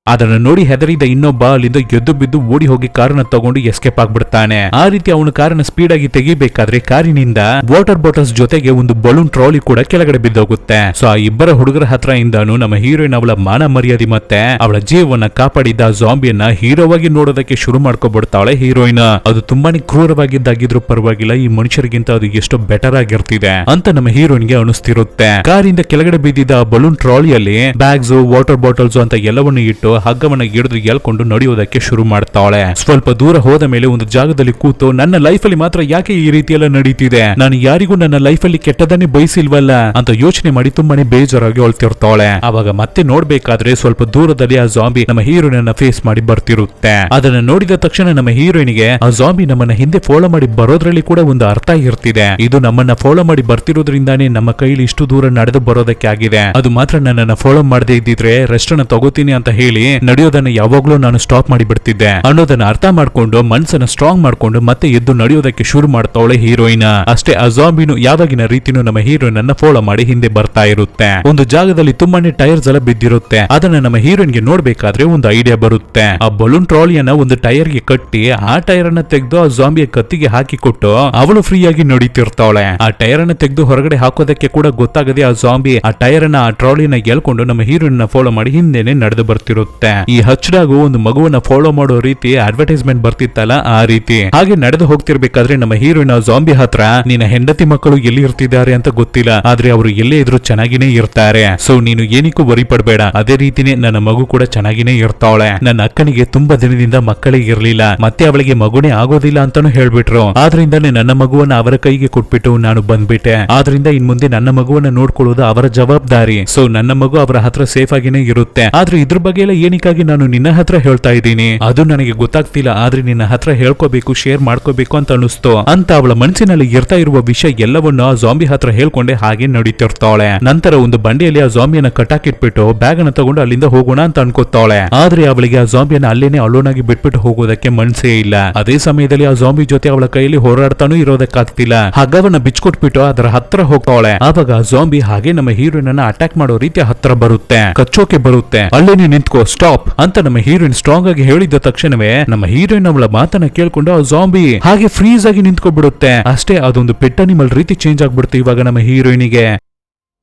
ಅದನ್ನ ನೋಡಿ ಹೆದರಿದ ಇನ್ನೊಬ್ಬ ಅಲ್ಲಿಂದ ಎದ್ದು ಬಿದ್ದು ಓಡಿ ಹೋಗಿ ಕಾರನ್ನ ತಗೊಂಡು ಎಸ್ಕೇಪ್ ಆಗ್ಬಿಡ್ತಾನೆ. ಆ ರೀತಿ ಅವನು ಕಾರನ್ನ ಸ್ಪೀಡ್ ಆಗಿ ತೆಗಿಬೇಕಾದ್ರೆ ಕಾರಿನಿಂದ ವಾಟರ್ ಬಾಟಲ್ಸ್ ಜೊತೆಗೆ ಒಂದು ಬಲೂನ್ ಟ್ರಾಲಿ ಕೂಡ ಕೆಳಗಡೆ ಬಿದ್ದೋಗುತ್ತೆ. ಸೊ ಆ ಇಬ್ಬರ ಹುಡುಗರ ಹತ್ರ ಇಂದಾನು ನಮ್ಮ ಹೀರೋಯಿನ್ ಅವಳ ಮಾನ ಮರ್ಯಾದೆ ಮತ್ತೆ ಅವಳ ಜೀವವನ್ನ ಕಾಪಾಡಿದ ಜಾಂಬಿಯನ್ನ ಹೀರೋವಾಗಿ ನೋಡೋದಕ್ಕೆ ಶುರು ಮಾಡ್ಕೊಬಿಡ್ತಾಳೆ ಹೀರೋಯಿನ್. ಅದು ತುಂಬಾನೇ ಕ್ರೂರವಾಗಿದ್ದಾಗಿದ್ರು ಪರವಾಗಿಲ್ಲ, ಈ ಮನುಷ್ಯರಿಗಿಂತ ಅದು ಎಷ್ಟು ಬೆಟರ್ ಆಗಿರ್ತಿದೆ ಅಂತ ನಮ್ಮ ಹೀರೋಯಿನ್ಗೆ ಅನಿಸ್ತಿರುತ್ತೆ. ಕಾರಿಂದ ಕೆಳಗಡೆ ಬಿದ್ದಿದ್ದ ಬಲೂನ್ ಟ್ರಾಲಿಯಲ್ಲಿ ಬ್ಯಾಗ್ಸ್, ವಾಟರ್ ಬಾಟಲ್ಸ್ ಅಂತ ಎಲ್ಲವನ್ನು ಇಟ್ಟು ಹಗ್ಗವನ್ನ ಹಿಡಿದು ಎಳ್ಕೊಂಡು ನಡೆಯೋದಕ್ಕೆ ಶುರು ಮಾಡ್ತಾಳೆ. ಸ್ವಲ್ಪ ದೂರ ಹೋದ ಮೇಲೆ ಒಂದು ಜಾಗದಲ್ಲಿ ಕೂತು, ನನ್ನ ಲೈಫ್ ಅಲ್ಲಿ ಮಾತ್ರ ಯಾಕೆ ಈ ರೀತಿ ಎಲ್ಲ ನಡೀತಿದೆ, ನಾನು ಯಾರಿಗೂ ನನ್ನ ಲೈಫ್ ಅಲ್ಲಿ ಕೆಟ್ಟದನ್ನೇ ಬಯಸಿಲ್ವಲ್ಲ ಅಂತ ಯೋಚನೆ ಮಾಡಿ ತುಂಬಾನೇ ಬೇಜಾರಾಗಿ ಅಳ್ತಿರ್ತಾಳೆ. ಅವಾಗ ಮತ್ತೆ ನೋಡ್ಬೇಕಾದ್ರೆ ಸ್ವಲ್ಪ ದೂರದಲ್ಲಿ ಆ ಜಾಂಬಿ ನಮ್ಮ ಹೀರೋಯಿನ್ ಫೇಸ್ ಮಾಡಿ ಬರ್ತಿರುತ್ತೆ. ಅದನ್ನ ನೋಡಿದ ತಕ್ಷಣ ನಮ್ಮ ಹೀರೋಯಿನ್ಗೆ ಆ ಜಾಂಬಿ ನಮ್ಮನ್ನ ಹಿಂದೆ ಫಾಲೋ ಮಾಡಿ ಬರೋದ್ರಲ್ಲಿ ಕೂಡ ಒಂದು ಅರ್ಥ ಇರ್ತಿದೆ. ಇದು ನಮ್ಮನ್ನ ಫಾಲೋ ಮಾಡಿ ಬರ್ತಿರೋದ್ರಿಂದಾನೇ ನಮ್ಮ ಕೈಲಿ ಇಷ್ಟು ದೂರ ನಡೆದು ಬರೋದಕ್ಕೆ ಆಗಿದೆ. ಅದು ಮಾತ್ರ ನನ್ನನ್ನ ಫಾಲೋ ಮಾಡದೇ ಇದ್ದಿದ್ರೆ ರೆಸ್ಟ್ ಅನ್ನ ತಗೋತೀನಿ ಅಂತ ಹೇಳಿ ನಡೆಯೋದನ್ನ ಯಾವಾಗ್ಲೂ ನಾನು ಸ್ಟಾಪ್ ಮಾಡಿ ಬಿಡ್ತಿದ್ದೆ ಅನ್ನೋದನ್ನ ಅರ್ಥ ಮಾಡ್ಕೊಂಡು ಮನ್ಸನ್ನ ಸ್ಟ್ರಾಂಗ್ ಮಾಡ್ಕೊಂಡು ಮತ್ತೆ ಎದ್ದು ನಡೆಯೋದಕ್ಕೆ ಶುರು ಮಾಡ್ತಾವಳೆ ಹೀರೋಯಿನ್. ಅಷ್ಟೇ ಆ ಜಾಂಬಿನು ಯಾವಾಗಿನ ರೀತಿನೂ ನಮ್ಮ ಹೀರೋಯಿನ್ ಅನ್ನ ಫಾಲೋ ಮಾಡಿ ಹಿಂದೆ ಬರ್ತಾ ಇರುತ್ತೆ. ಒಂದು ಜಾಗದಲ್ಲಿ ತುಂಬಾನೇ ಟೈರ್ಸ್ ಎಲ್ಲ ಬಿದ್ದಿರುತ್ತೆ. ಅದನ್ನ ನಮ್ಮ ಹೀರೋಯಿನ್ ಗೆ ನೋಡ್ಬೇಕಾದ್ರೆ ಒಂದು ಐಡಿಯಾ ಬರುತ್ತೆ. ಆ ಬಲೂನ್ ಟ್ರಾಲಿಯನ್ನ ಒಂದು ಟೈರ್ ಗೆ ಕಟ್ಟಿ ಆ ಟೈರ್ ಅನ್ನ ತೆಗೆದು ಆ ಜಾಂಬಿಯ ಕತ್ತಿಗೆ ಹಾಕಿ ಕೊಟ್ಟು ಅವಳು ಫ್ರೀ ಆಗಿ ನಡೀತಿರ್ತಾವಳೆ. ಆ ಟೈರ್ ಅನ್ನ ತೆಗೆದು ಹೊರಗಡೆ ಹಾಕೋದಕ್ಕೆ ಕೂಡ ಗೊತ್ತಾಗದೆ ಆ ಜಾಂಬಿ ಆ ಟೈರ್ ಅನ್ನ ಆ ಟ್ರಾಲಿನ ಎಳ್ಕೊಂಡು ನಮ್ಮ ಹೀರೋಯಿನ್ ಫಾಲೋ ಮಾಡಿ ಹಿಂದೆನೆ ನಡೆದು ಬರ್ತಿರುತ್ತೆ. ಬರ್ತಿರುತ್ತೆ. ಈ ಹಚ್ಡಾಗು ಒಂದು ಮಗುವನ್ನ ಫಾಲೋ ಮಾಡೋ ರೀತಿ ಅಡ್ವರ್ಟೈಸ್ಮೆಂಟ್ ಬರ್ತಿತ್ತಲ್ಲ ಆ ರೀತಿ. ಹಾಗೆ ನಡೆದು ಹೋಗ್ತಿರ್ಬೇಕಾದ್ರೆ ನಮ್ಮ ಹೀರೋಯಿನ್ ಜಾಂಬಿ ಹತ್ರ ನಿನ್ನ ಹೆಂಡತಿ ಮಕ್ಕಳು ಎಲ್ಲಿ ಇರ್ತಿದ್ದಾರೆ ಅಂತ ಗೊತ್ತಿಲ್ಲ, ಆದ್ರೆ ಅವರು ಎಲ್ಲೇ ಇದ್ರು ಚೆನ್ನಾಗಿನೇ ಇರ್ತಾರೆ, ಸೊ ನೀನು ಏನಕ್ಕೂ ವರಿ ಪಡ್ಬೇಡ, ಅದೇ ರೀತಿನೇ ನನ್ನ ಮಗು ಕೂಡ ಚೆನ್ನಾಗಿನೇ ಇರ್ತಾವಳೆ. ನನ್ನ ಅಕ್ಕನಿಗೆ ತುಂಬಾ ದಿನದಿಂದ ಮಕ್ಕಳೇ ಇರ್ಲಿಲ್ಲ, ಮತ್ತೆ ಅವಳಿಗೆ ಮಗುನೇ ಆಗೋದಿಲ್ಲ ಅಂತಾನು ಹೇಳ್ಬಿಟ್ರು. ಆದ್ರಿಂದಾನೇ ನನ್ನ ಮಗುವನ್ನ ಅವರ ಕೈಗೆ ಕೊಟ್ಬಿಟ್ಟು ನಾನು ಬಂದ್ಬಿಟ್ಟೆ. ಆದ್ರಿಂದ ಇನ್ ಮುಂದೆ ನನ್ನ ಮಗುವನ್ನ ನೋಡ್ಕೊಳ್ಳೋದು ಅವರ ಜವಾಬ್ದಾರಿ. ಸೊ ನನ್ನ ಮಗು ಅವರ ಹತ್ರ ಸೇಫ್ ಆಗಿನೇ ಇರುತ್ತೆ. ಆದ್ರೆ ಇದ್ರ ಬಗ್ಗೆ ಎಲ್ಲ ಏನಕ್ಕಾಗಿ ನಾನು ನಿನ್ನ ಹತ್ರ ಹೇಳ್ತಾ ಇದ್ದೀನಿ ಅದು ನನಗೆ ಗೊತ್ತಾಗ್ತಿಲ್ಲ, ಆದ್ರೆ ನಿನ್ನ ಹತ್ರ ಹೇಳ್ಕೋಬೇಕು, ಶೇರ್ ಮಾಡ್ಕೋಬೇಕು ಅಂತ ಅನಿಸ್ತು ಅಂತ ಅವಳ ಮನಸ್ಸಿನಲ್ಲಿ ಇರ್ತಾ ಇರುವ ವಿಷಯ ಎಲ್ಲವನ್ನು ಆ ಜಾಂಬಿ ಹತ್ರ ಹೇಳ್ಕೊಂಡೆ ಹಾಗೆ ನಡೀತಿರ್ತಾಳೆ. ನಂತರ ಒಂದು ಬಂಡಿಯಲ್ಲಿ ಆ ಜಾಂಬಿಯನ್ನ ಕಟ್ಟಾಕಿಟ್ಬಿಟ್ಟು ಬ್ಯಾಗ್ ಅನ್ನ ತಗೊಂಡು ಅಲ್ಲಿಂದ ಹೋಗೋಣ ಅಂತ ಅನ್ಕೋತಾಳೆ. ಆದ್ರೆ ಅವಳಿಗೆ ಆ ಜಾಂಬಿಯನ್ನ ಅಲ್ಲೇನೆ ಅಲೋನ್ ಆಗಿ ಬಿಟ್ಬಿಟ್ಟು ಹೋಗೋದಕ್ಕೆ ಮನ್ಸೇ ಇಲ್ಲ. ಅದೇ ಸಮಯದಲ್ಲಿ ಆ ಜಾಂಬಿ ಜೊತೆ ಅವಳ ಕೈಯಲ್ಲಿ ಹೋರಾಡ್ತಾನೂ ಇರೋದಕ್ಕಾಗ್ತಿಲ್ಲ. ಹಗ್ಗವನ್ನ ಬಿಚ್ಕೊಟ್ಬಿಟ್ಟು ಅದರ ಹತ್ರ ಹೋಗ್ತಾಳೆ. ಆವಾಗ ಆ ಜಾಂಬಿ ಹಾಗೆ ನಮ್ಮ ಹೀರೋಯಿನ್ ಅನ್ನ ಅಟ್ಯಾಕ್ ಮಾಡೋ ರೀತಿ ಹತ್ರ ಬರುತ್ತೆ, ಕಚ್ಚೋಕೆ ಬರುತ್ತೆ. ಅಲ್ಲೇನೆ ನಿಂತ್ಕೋ, ಸ್ಟಾಪ್ ಅಂತ ನಮ್ಮ ಹೀರೋಯಿನ್ ಸ್ಟ್ರಾಂಗ್ ಆಗಿ ಹೇಳಿದ ತಕ್ಷಣವೇ ನಮ್ಮ ಹೀರೋಯಿನ್ ಅವಳ ಮಾತನ್ನ ಕೇಳ್ಕೊಂಡು ಆ ಜಾಂಬಿ ಹಾಗೆ ಫ್ರೀಸ್ ಆಗಿ ನಿಂತ್ಕೊಬಿಡುತ್ತೆ. ಅಷ್ಟೇ, ಅದೊಂದು ಪೆಟ್ ಅನಿಮಲ್ ರೀತಿ ಚೇಂಜ್ ಆಗ್ಬಿಡುತ್ತೆ ಇವಾಗ ನಮ್ಮ ಹೀರೋಯಿನಿಗೆ.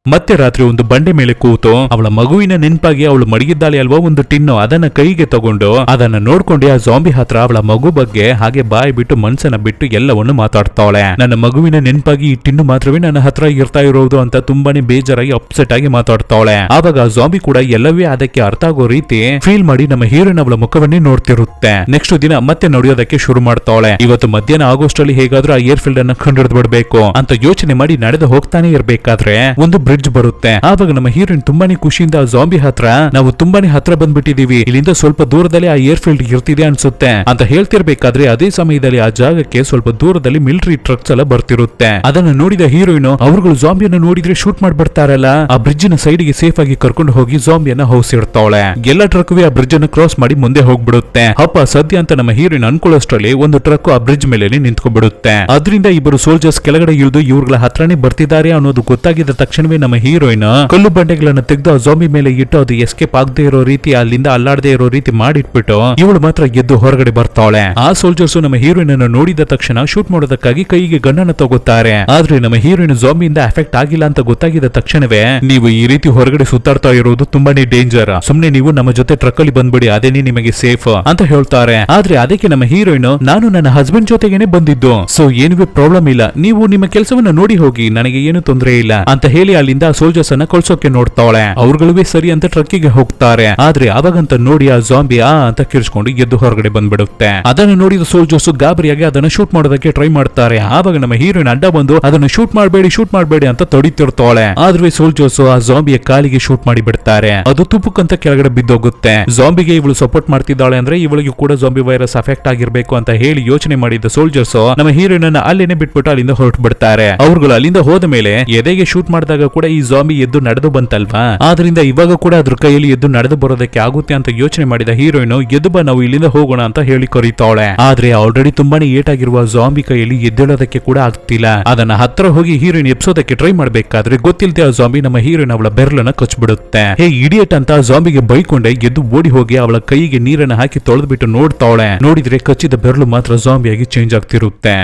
ಮತ್ತೆ ರಾತ್ರಿ ಒಂದು ಬಂಡೆ ಮೇಲೆ ಕೂತು ಅವಳ ಮಗುವಿನ ನೆನಪಾಗಿ ಅವಳು ಮಡಗಿದ್ದಾಳೆ ಅಲ್ವಾ ಒಂದು ಟಿನ್ನು, ಅದನ್ನ ಕೈಗೆ ತಗೊಂಡು ಅದನ್ನ ನೋಡ್ಕೊಂಡೆ ಆ ಜಾಂಬಿ ಹತ್ರ ಅವಳ ಮಗು ಬಗ್ಗೆ ಹಾಗೆ ಬಾಯಿ ಬಿಟ್ಟು ಮನ್ಸನ್ನ ಬಿಟ್ಟು ಎಲ್ಲವನ್ನು ಮಾತಾಡ್ತಾಳೆ. ನನ್ನ ಮಗುವಿನ ನೆನಪಾಗಿ ಈ ಟಿನ್ನು ಮಾತ್ರವೇ ನನ್ನ ಹತ್ರ ಇರ್ತಾ ಇರೋದು ಅಂತ ತುಂಬಾನೇ ಬೇಜಾರಾಗಿ ಅಪ್ಸೆಟ್ ಆಗಿ ಮಾತಾಡ್ತಾಳೆ. ಆವಾಗ ಆ ಜಾಂಬಿ ಕೂಡ ಎಲ್ಲವೇ ಅದಕ್ಕೆ ಅರ್ಥ ಆಗೋ ರೀತಿ ಫೀಲ್ ಮಾಡಿ ನಮ್ಮ ಹೀರೋಯಿನ್ ಅವಳ ಮುಖವನ್ನೇ ನೋಡ್ತಿರುತ್ತೆ. ನೆಕ್ಸ್ಟ್ ದಿನ ಮತ್ತೆ ನಡೆಯೋದಕ್ಕೆ ಶುರು ಮಾಡ್ತಾಳೆ. ಇವತ್ತು ಮಧ್ಯಾಹ್ನ ಆಗೋಸ್ಟ್ ಅಲ್ಲಿ ಹೇಗಾದ್ರೂ ಆ ಏರ್ ಫೀಲ್ಡ್ ಅನ್ನ ಕಂಡಿಡ್ದು ಬಿಡ್ಬೇಕು ಅಂತ ಯೋಚನೆ ಮಾಡಿ ನಡೆದು ಹೋಗ್ತಾನೆ ಇರ್ಬೇಕಾದ್ರೆ ಒಂದು ಬ್ರಿಡ್ಜ್ ಬರುತ್ತೆ. ಆವಾಗ ನಮ್ಮ ಹೀರೋಯಿನ್ ತುಂಬಾನೇ ಖುಷಿಯಿಂದ ಜಾಂಬಿ ಹತ್ರ ನಾವು ತುಂಬಾನೇ ಹತ್ರ ಬಂದ್ಬಿಟ್ಟಿದೀವಿ, ಇಲ್ಲಿಂದ ಸ್ವಲ್ಪ ದೂರದಲ್ಲಿ ಆ ಏರ್ ಫೀಲ್ಡ್ ಇರ್ತಿದೆ ಅನ್ಸುತ್ತೆ ಅಂತ ಹೇಳ್ತಿರ್ಬೇಕಾದ್ರೆ ಅದೇ ಸಮಯದಲ್ಲಿ ಆ ಜಾಗಕ್ಕೆ ಸ್ವಲ್ಪ ದೂರದಲ್ಲಿ ಮಿಲಿಟರಿ ಟ್ರಕ್ಸ್ ಎಲ್ಲ ಬರ್ತಿರುತ್ತೆ. ಅದನ್ನ ನೋಡಿದ ಹೀರೋಯಿನ್ ಅವ್ರುಗಳು ಜಾಂಬಿಯನ್ನ ನೋಡಿದ್ರೆ ಶೂಟ್ ಮಾಡ್ಬಿಡ್ತಾರಲ್ಲ, ಆ ಬ್ರಿಡ್ಜ್ ನ ಸೈಡ್ ಗೆ ಸೇಫ್ ಆಗಿ ಕರ್ಕೊಂಡು ಹೋಗಿ ಜಾಂಬಿಯನ್ನ ಹೌಸಿಡ್ತಾಳೆ. ಎಲ್ಲ ಟ್ರಕ್ ಆ ಬ್ರಿಡ್ಜ್ ಅನ್ನು ಕ್ರಾಸ್ ಮಾಡಿ ಮುಂದೆ ಹೋಗ್ಬಿಡುತ್ತೆ. ಅಪ್ಪ ಸದ್ಯ ಅಂತ ನಮ್ಮ ಹೀರೋಯಿನ್ ಅನ್ಕೊಳ್ಳೋಷ್ಟ್ರಲ್ಲಿ ಒಂದು ಟ್ರಕ್ ಆ ಬ್ರಿಡ್ಜ್ ಮೇಲೆ ನಿಂತ್ಕೊಂಡ್ಬಿಡುತ್ತೆ. ಅದರಿಂದ ಇಬ್ಬರು ಸೋಲ್ಜರ್ಸ್ ಕೆಳಗಡೆ ಇಳಿದು ಇವ್ರಗಳ ಹತ್ರನೇ ಬರ್ತಿದ್ದಾರೆ ಅನ್ನೋದು ಗೊತ್ತಾಗಿದ್ದ ತಕ್ಷಣವೇ ನಮ್ಮ ಹೀರೋಯಿನ್ ಕಲ್ಲು ಬಂಡೆಗಳನ್ನ ತೆಗೆದು ಆ ಜಾಂಬಿ ಮೇಲೆ ಇಟ್ಟು ಅದು ಎಸ್ಕೇಪ್ ಆಗದೆ ಇರೋ ರೀತಿ ಅಲ್ಲಿಂದ ಅಲ್ಲಾಡದೆ ಇರೋ ರೀತಿ ಮಾಡಿಟ್ಬಿಟ್ಟು ಇವಳು ಮಾತ್ರ ಎದ್ದು ಹೊರಗಡೆ ಬರ್ತಾಳೆ. ಆ ಸೋಲ್ಜರ್ಸ್ ನಮ್ಮ ಹೀರೋಯಿನ್ ಅನ್ನು ನೋಡಿದ ತಕ್ಷಣ ಶೂಟ್ ಮಾಡೋದಕ್ಕಾಗಿ ಕೈಗೆ ಗನ್ನನ್ನು ತಗೋತಾರೆ. ಆದ್ರೆ ನಮ್ಮ ಹೀರೋಯಿನ್ ಜಾಂಬಿಯಿಂದ ಅಫೆಕ್ಟ್ ಆಗಿಲ್ಲ ಅಂತ ಗೊತ್ತಾಗಿದ್ದ ತಕ್ಷಣವೇ ನೀವು ಈ ರೀತಿ ಹೊರಗಡೆ ಸುತ್ತಾಡ್ತಾ ಇರೋದು ತುಂಬಾನೇ ಡೇಂಜರ್, ಸುಮ್ನೆ ನೀವು ನಮ್ಮ ಜೊತೆ ಟ್ರಕ್ ಅಲ್ಲಿ ಬಂದ್ಬಿಡಿ, ಅದೇನೇ ನಿಮಗೆ ಸೇಫ್ ಅಂತ ಹೇಳ್ತಾರೆ. ಆದ್ರೆ ಅದಕ್ಕೆ ನಮ್ಮ ಹೀರೋಯಿನ್ ನಾನು ನನ್ನ ಹಸ್ಬೆಂಡ್ ಜೊತೆಗೇನೆ ಬಂದಿದ್ದು, ಸೊ ಏನುವೆ ಪ್ರಾಬ್ಲಮ್ ಇಲ್ಲ, ನೀವು ನಿಮ್ಮ ಕೆಲಸವನ್ನ ನೋಡಿ ಹೋಗಿ, ನನಗೆ ಏನು ತೊಂದರೆ ಇಲ್ಲ ಅಂತ ಹೇಳಿ ಅಲ್ಲಿಂದ ಸೋಲ್ಜರ್ಸ್ ಅನ್ನ ಕಳ್ಸೋಕೆ ನೋಡ್ತಾಳೆ. ಅವ್ರುಗಳೇ ಸರಿ ಅಂತ ಟ್ರಕ್ಕಿಗೆ ಹೋಗ್ತಾರೆ. ಆದ್ರೆ ಅವಾಗಂತ ನೋಡಿ ಆ ಜಾಂಬಿ ಅಂತ ಕಿರ್ಚ್ಕೊಂಡು ಎದ್ದು ಹೊರಗಡೆ ಬಂದ್ಬಿಡುತ್ತೆ. ಅದನ್ನು ನೋಡಿದ ಸೋಲ್ಜರ್ಸ್ ಗಾಬರಿಯಾಗಿ ಅದನ್ನ ಶೂಟ್ ಮಾಡೋದಕ್ಕೆ ಟ್ರೈ ಮಾಡ್ತಾರೆ. ಆವಾಗ ನಮ್ಮ ಹೀರೋಯಿನ್ ಅಡ್ಡ ಬಂದು ಅದನ್ನು ಶೂಟ್ ಮಾಡಬೇಡಿ ಅಂತ ತಡಿತಿರ್ತಾಳೆ. ಆದ್ರೆ ಸೋಲ್ಜರ್ಸ್ ಆ ಜಾಂಬಿಯ ಕಾಲಿಗೆ ಶೂಟ್ ಮಾಡಿ ಬಿಡ್ತಾರೆ. ಅದು ತುಪ್ಪಕ್ಕಂತ ಕೆಳಗಡೆ ಬಿದ್ದೋಗುತ್ತೆ. ಜಾಂಬಿಗೆ ಇವಳು ಸಪೋರ್ಟ್ ಮಾಡ್ತಿದ್ದಾಳೆ ಅಂದ್ರೆ ಇವಳಿಗೆ ಕೂಡ ಜಾಂಬಿ ವೈರಸ್ ಅಫೆಕ್ಟ್ ಆಗಿರ್ಬೇಕು ಅಂತ ಹೇಳಿ ಯೋಚನೆ ಮಾಡಿದ ಸೋಲ್ಜರ್ಸ್ ನಮ್ಮ ಹೀರೋಯಿನ್ ಅನ್ನ ಅಲ್ಲೇನೆ ಬಿಟ್ಬಿಟ್ಟು ಅಲ್ಲಿಂದ ಹೊರಟು ಬಿಡ್ತಾರೆ. ಅವ್ರುಗಳು ಅಲ್ಲಿಂದ ಹೋದ ಮೇಲೆ ಎದೆಗೆ ಶೂಟ್ ಮಾಡಿದಾಗ ಕೂಡ ಈ ಜಾಂಬಿ ಎದ್ದು ನಡೆದು ಬಂತಲ್ವಾ, ಆದ್ರಿಂದ ಇವಾಗ ಕೂಡ ಅದ್ರ ಕೈಯಲ್ಲಿ ಎದ್ದು ನಡೆದು ಬರೋದಕ್ಕೆ ಆಗುತ್ತೆ ಅಂತ ಯೋಚನೆ ಮಾಡಿದ ಹೀರೋಯಿನ್ ಎದ್ದು ಬಾ ನಾವು ಇಲ್ಲಿಂದ ಹೋಗೋಣ ಅಂತ ಹೇಳಿ ಕರೀತಾಳೆ. ಆದ್ರೆ ಆಲ್ರೆಡಿ ತುಂಬಾನೇ ಏಟ್ ಆಗಿರುವ ಜಾಂಬಿ ಕೈಯಲ್ಲಿ ಎದ್ದೇಳೋದಕ್ಕೆ ಕೂಡ ಆಗ್ತಿಲ್ಲ. ಅದನ್ನ ಹತ್ರ ಹೋಗಿ ಹೀರೋಯಿನ್ ಎಬ್ಸೋದಕ್ಕೆ ಟ್ರೈ ಮಾಡ್ಬೇಕಾದ್ರೆ ಗೊತ್ತಿಲ್ಲದೆ ಆ ಜಾಂಬಿ ನಮ್ಮ ಹೀರೋಯಿನ್ ಅವಳ ಬೆರಳನ್ನ ಕಚ್ಬಿಡುತ್ತೆ. ಹೇ ಇಡಿಯಟ್ ಅಂತ ಜಾಂಬಿಗೆ ಬೈಕೊಂಡೆ ಎದ್ದು ಓಡಿ ಹೋಗಿ ಅವಳ ಕೈಗೆ ನೀರನ್ನ ಹಾಕಿ ತೊಳೆದ್ಬಿಟ್ಟು ನೋಡ್ತಾಳೆ. ನೋಡಿದ್ರೆ ಕಚ್ಚಿದ ಬೆರಳು ಮಾತ್ರ ಜಾಂಬಿಯಾಗಿ ಚೇಂಜ್ ಆಗ್ತಿರುತ್ತೆ.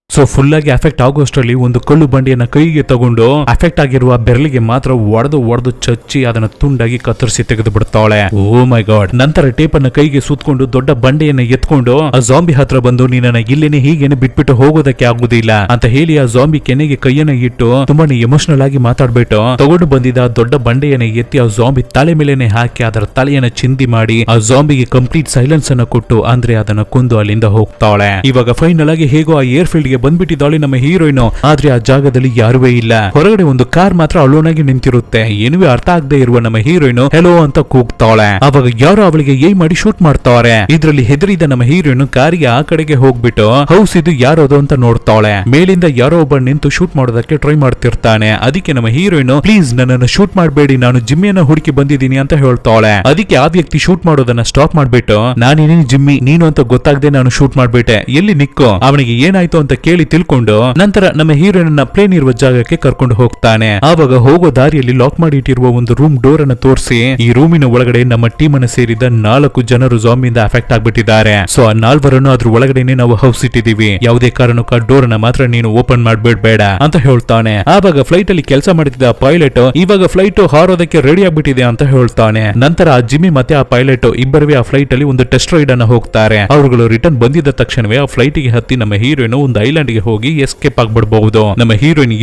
ಸೊ ಫುಲ್ ಆಗಿ ಅಫೆಕ್ಟ್ ಆಗೋಷ್ಟರಲ್ಲಿ ಒಂದು ಕಲ್ಲು ಬಂಡಿಯನ್ನ ಕೈಗೆ ತಗೊಂಡು ಅಫೆಕ್ಟ್ ಆಗಿರುವ ಬೆರಳಿಗೆ ಮಾತ್ರ ಒಡೆದು ಚಚ್ಚಿ ಅದನ್ನ ತುಂಡಾಗಿ ಕತ್ತರಿಸಿ ತೆಗೆದು ಬಿಡ್ತಾಳೆ. ಓ ಮೈ ಗಾಡ್. ನಂತರ ಟೇಪ್ ಅನ್ನ ಕೈಗೆ ಸುತ್ತಕೊಂಡು ದೊಡ್ಡ ಬಂಡೆಯನ್ನ ಎತ್ಕೊಂಡು ಆ ಜಾಂಬಿ ಹತ್ರ ಬಂದು ನೀನನ್ನ ಇಲ್ಲೇನೆ ಹೀಗೇನೆ ಬಿಟ್ಬಿಟ್ಟು ಹೋಗೋದಕ್ಕೆ ಆಗುದಿಲ್ಲ ಅಂತ ಹೇಳಿ ಆ ಜಾಂಬಿ ಕೆನೆಗೆ ಕೈಯನ್ನ ಇಟ್ಟು ತುಂಬಾನೇ ಎಮೋಷನಲ್ ಆಗಿ ಮಾತಾಡ್ಬಿಟ್ಟು ತಗೊಂಡು ಬಂದಿದ್ದ ದೊಡ್ಡ ಬಂಡೆಯನ್ನ ಎತ್ತಿ ಆ ಜಾಂಬಿ ತಲೆ ಮೇಲೆನೆ ಹಾಕಿ ಅದರ ತಲೆಯನ್ನ ಚಿಂದಿ ಮಾಡಿ ಆ ಜಾಂಬಿಗೆ ಕಂಪ್ಲೀಟ್ ಸೈಲೆನ್ಸ್ ಅನ್ನ ಕೊಟ್ಟು ಅಂದ್ರೆ ಅದನ್ನ ಕೊಂದು ಅಲ್ಲಿಂದ ಹೋಗ್ತಾಳೆ. ಇವಾಗ ಫೈನಲ್ ಆಗಿ ಹೇಗೋ ಆ ಏರ್ ಫೀಲ್ಡ್ ಗೆ ಬಂದ್ಬಿಟ್ಟಿದ್ದಾಳೆ ನಮ್ಮ ಹೀರೋಯಿನ್. ಆದ್ರೆ ಆ ಜಾಗದಲ್ಲಿ ಯಾರುವೇ ಇಲ್ಲ. ಹೊರಗಡೆ ಒಂದು ಕಾರ್ ಮಾತ್ರ ಅಲೋನ್ ಆಗಿ ನಿಂತಿರುತ್ತೆ. ಏನುವೆ ಅರ್ಥ ಆಗದೆ ಇರುವ ನಮ್ಮ ಹೀರೋಯಿನ್ ಹೆಲೋ ಅಂತ ಕೂಗ್ತಾಳೆ. ಅವಾಗ ಯಾರೋ ಅವಳಿಗೆ ಏಯ್ ಮಾಡಿ ಶೂಟ್ ಮಾಡ್ತಾಳೆ. ಇದ್ರಲ್ಲಿ ಹೆದರಿದ ನಮ್ಮ ಹೀರೋಯಿನ್ ಕಾರಿಗೆ ಆ ಕಡೆಗೆ ಹೋಗ್ಬಿಟ್ಟು ಹೌಸ್ ಇದು ಯಾರೋದು ಅಂತ ನೋಡ್ತಾಳೆ. ಮೇಲಿಂದ ಯಾರೋ ಒಬ್ಬ ನಿಂತು ಶೂಟ್ ಮಾಡೋದಕ್ಕೆ ಟ್ರೈ ಮಾಡ್ತಿರ್ತಾನೆ. ಅದಕ್ಕೆ ನಮ್ಮ ಹೀರೋಯಿನ್ ಪ್ಲೀಸ್ ನನ್ನನ್ನು ಶೂಟ್ ಮಾಡಬೇಡಿ, ನಾನು ಜಿಮ್ಮಿಯನ್ನ ಹುಡುಕಿ ಬಂದಿದ್ದೀನಿ ಅಂತ ಹೇಳ್ತಾಳೆ. ಅದಕ್ಕೆ ಆ ವ್ಯಕ್ತಿ ಶೂಟ್ ಮಾಡೋದನ್ನ ಸ್ಟಾಪ್ ಮಾಡ್ಬಿಟ್ಟು ನಾನೇನೇ ಜಿಮ್ಮಿ ನೀನು ಅಂತ ಗೊತ್ತಾಗದೆ ನಾನು ಶೂಟ್ ಮಾಡ್ಬಿಟ್ಟೆ, ಎಲ್ಲಿ ನಿಕ್ಕೋ, ಅವನಿಗೆ ಏನಾಯ್ತು ಅಂತ ಕೇಳಿ ತಿಳ್ಕೊಂಡು ನಂತರ ನಮ್ಮ ಹೀರೋಯಿನ್ ಪ್ಲೇನ್ ಇರುವ ಜಾಗಕ್ಕೆ ಕರ್ಕೊಂಡು ಹೋಗ್ತಾನೆ. ಆವಾಗ ಹೋಗೋ ದಾರಿಯಲ್ಲಿ ಲಾಕ್ ಮಾಡಿ ಇಟ್ಟಿರುವ ಒಂದು ರೂಮ್ ಡೋರ್ ಅನ್ನು ತೋರಿಸಿ ಈ ರೂಮಿನ ಒಳಗಡೆ ನಮ್ಮ ಟೀಮ್ ಅನ್ನು ಸೇರಿದ 4 ಜನರು ಜಾಂಬಿಯಿಂದ ಅಫೆಕ್ಟ್ ಆಗ್ಬಿಟ್ಟಿದ್ದಾರೆ. ಸೊ ಆ 4ರನ್ನು ಅದ್ರ ಒಳಗಡೆನೆ ನಾವು ಹೌಸ್ ಇಟ್ಟಿದೀವಿ, ಯಾವುದೇ ಕಾರಣಕ್ಕೂ ಡೋರ್ ಅನ್ನ ಮಾತ್ರ ನೀನು ಓಪನ್ ಮಾಡ್ಬಿಡ್ಬೇಡ ಅಂತ ಹೇಳ್ತಾನೆ. ಆವಾಗ ಫ್ಲೈಟ್ ಅಲ್ಲಿ ಕೆಲಸ ಮಾಡ್ತಿದ್ದ ಪೈಲಟ್ ಇವಾಗ ಫ್ಲೈಟ್ ಹಾರೋದಕ್ಕೆ ರೆಡಿ ಆಗ್ಬಿಟ್ಟಿದೆ ಅಂತ ಹೇಳ್ತಾನೆ. ನಂತರ ಆ ಜಿಮ್ಮಿ ಮತ್ತೆ ಆ ಪೈಲಟ್ ಇಬ್ಬರವೇ ಆ ಫ್ಲೈಟ್ ಅಲ್ಲಿ ಒಂದು ಟೆಸ್ಟ್ ರೈಡ್ ಅನ್ನ ಹೋಗ್ತಾರೆ. ಅವರುಗಳು ರಿಟರ್ನ್ ಬಂದಿದ್ದ ತಕ್ಷಣವೇ ಆ ಫ್ಲೈಟ್ ಗೆ ಹತ್ತಿ ನಮ್ಮ ಹೀರೋಯಿನ್ ಒಂದು ಐಲ್ಯಾಂಡ್ ಗೆ ಹೋಗಿ ಎಸ್ಕೇಪ್ ಆಗ್ಬಿಡಬಹುದು. ನಮ್ಮ ಹೀರೋಯಿನ್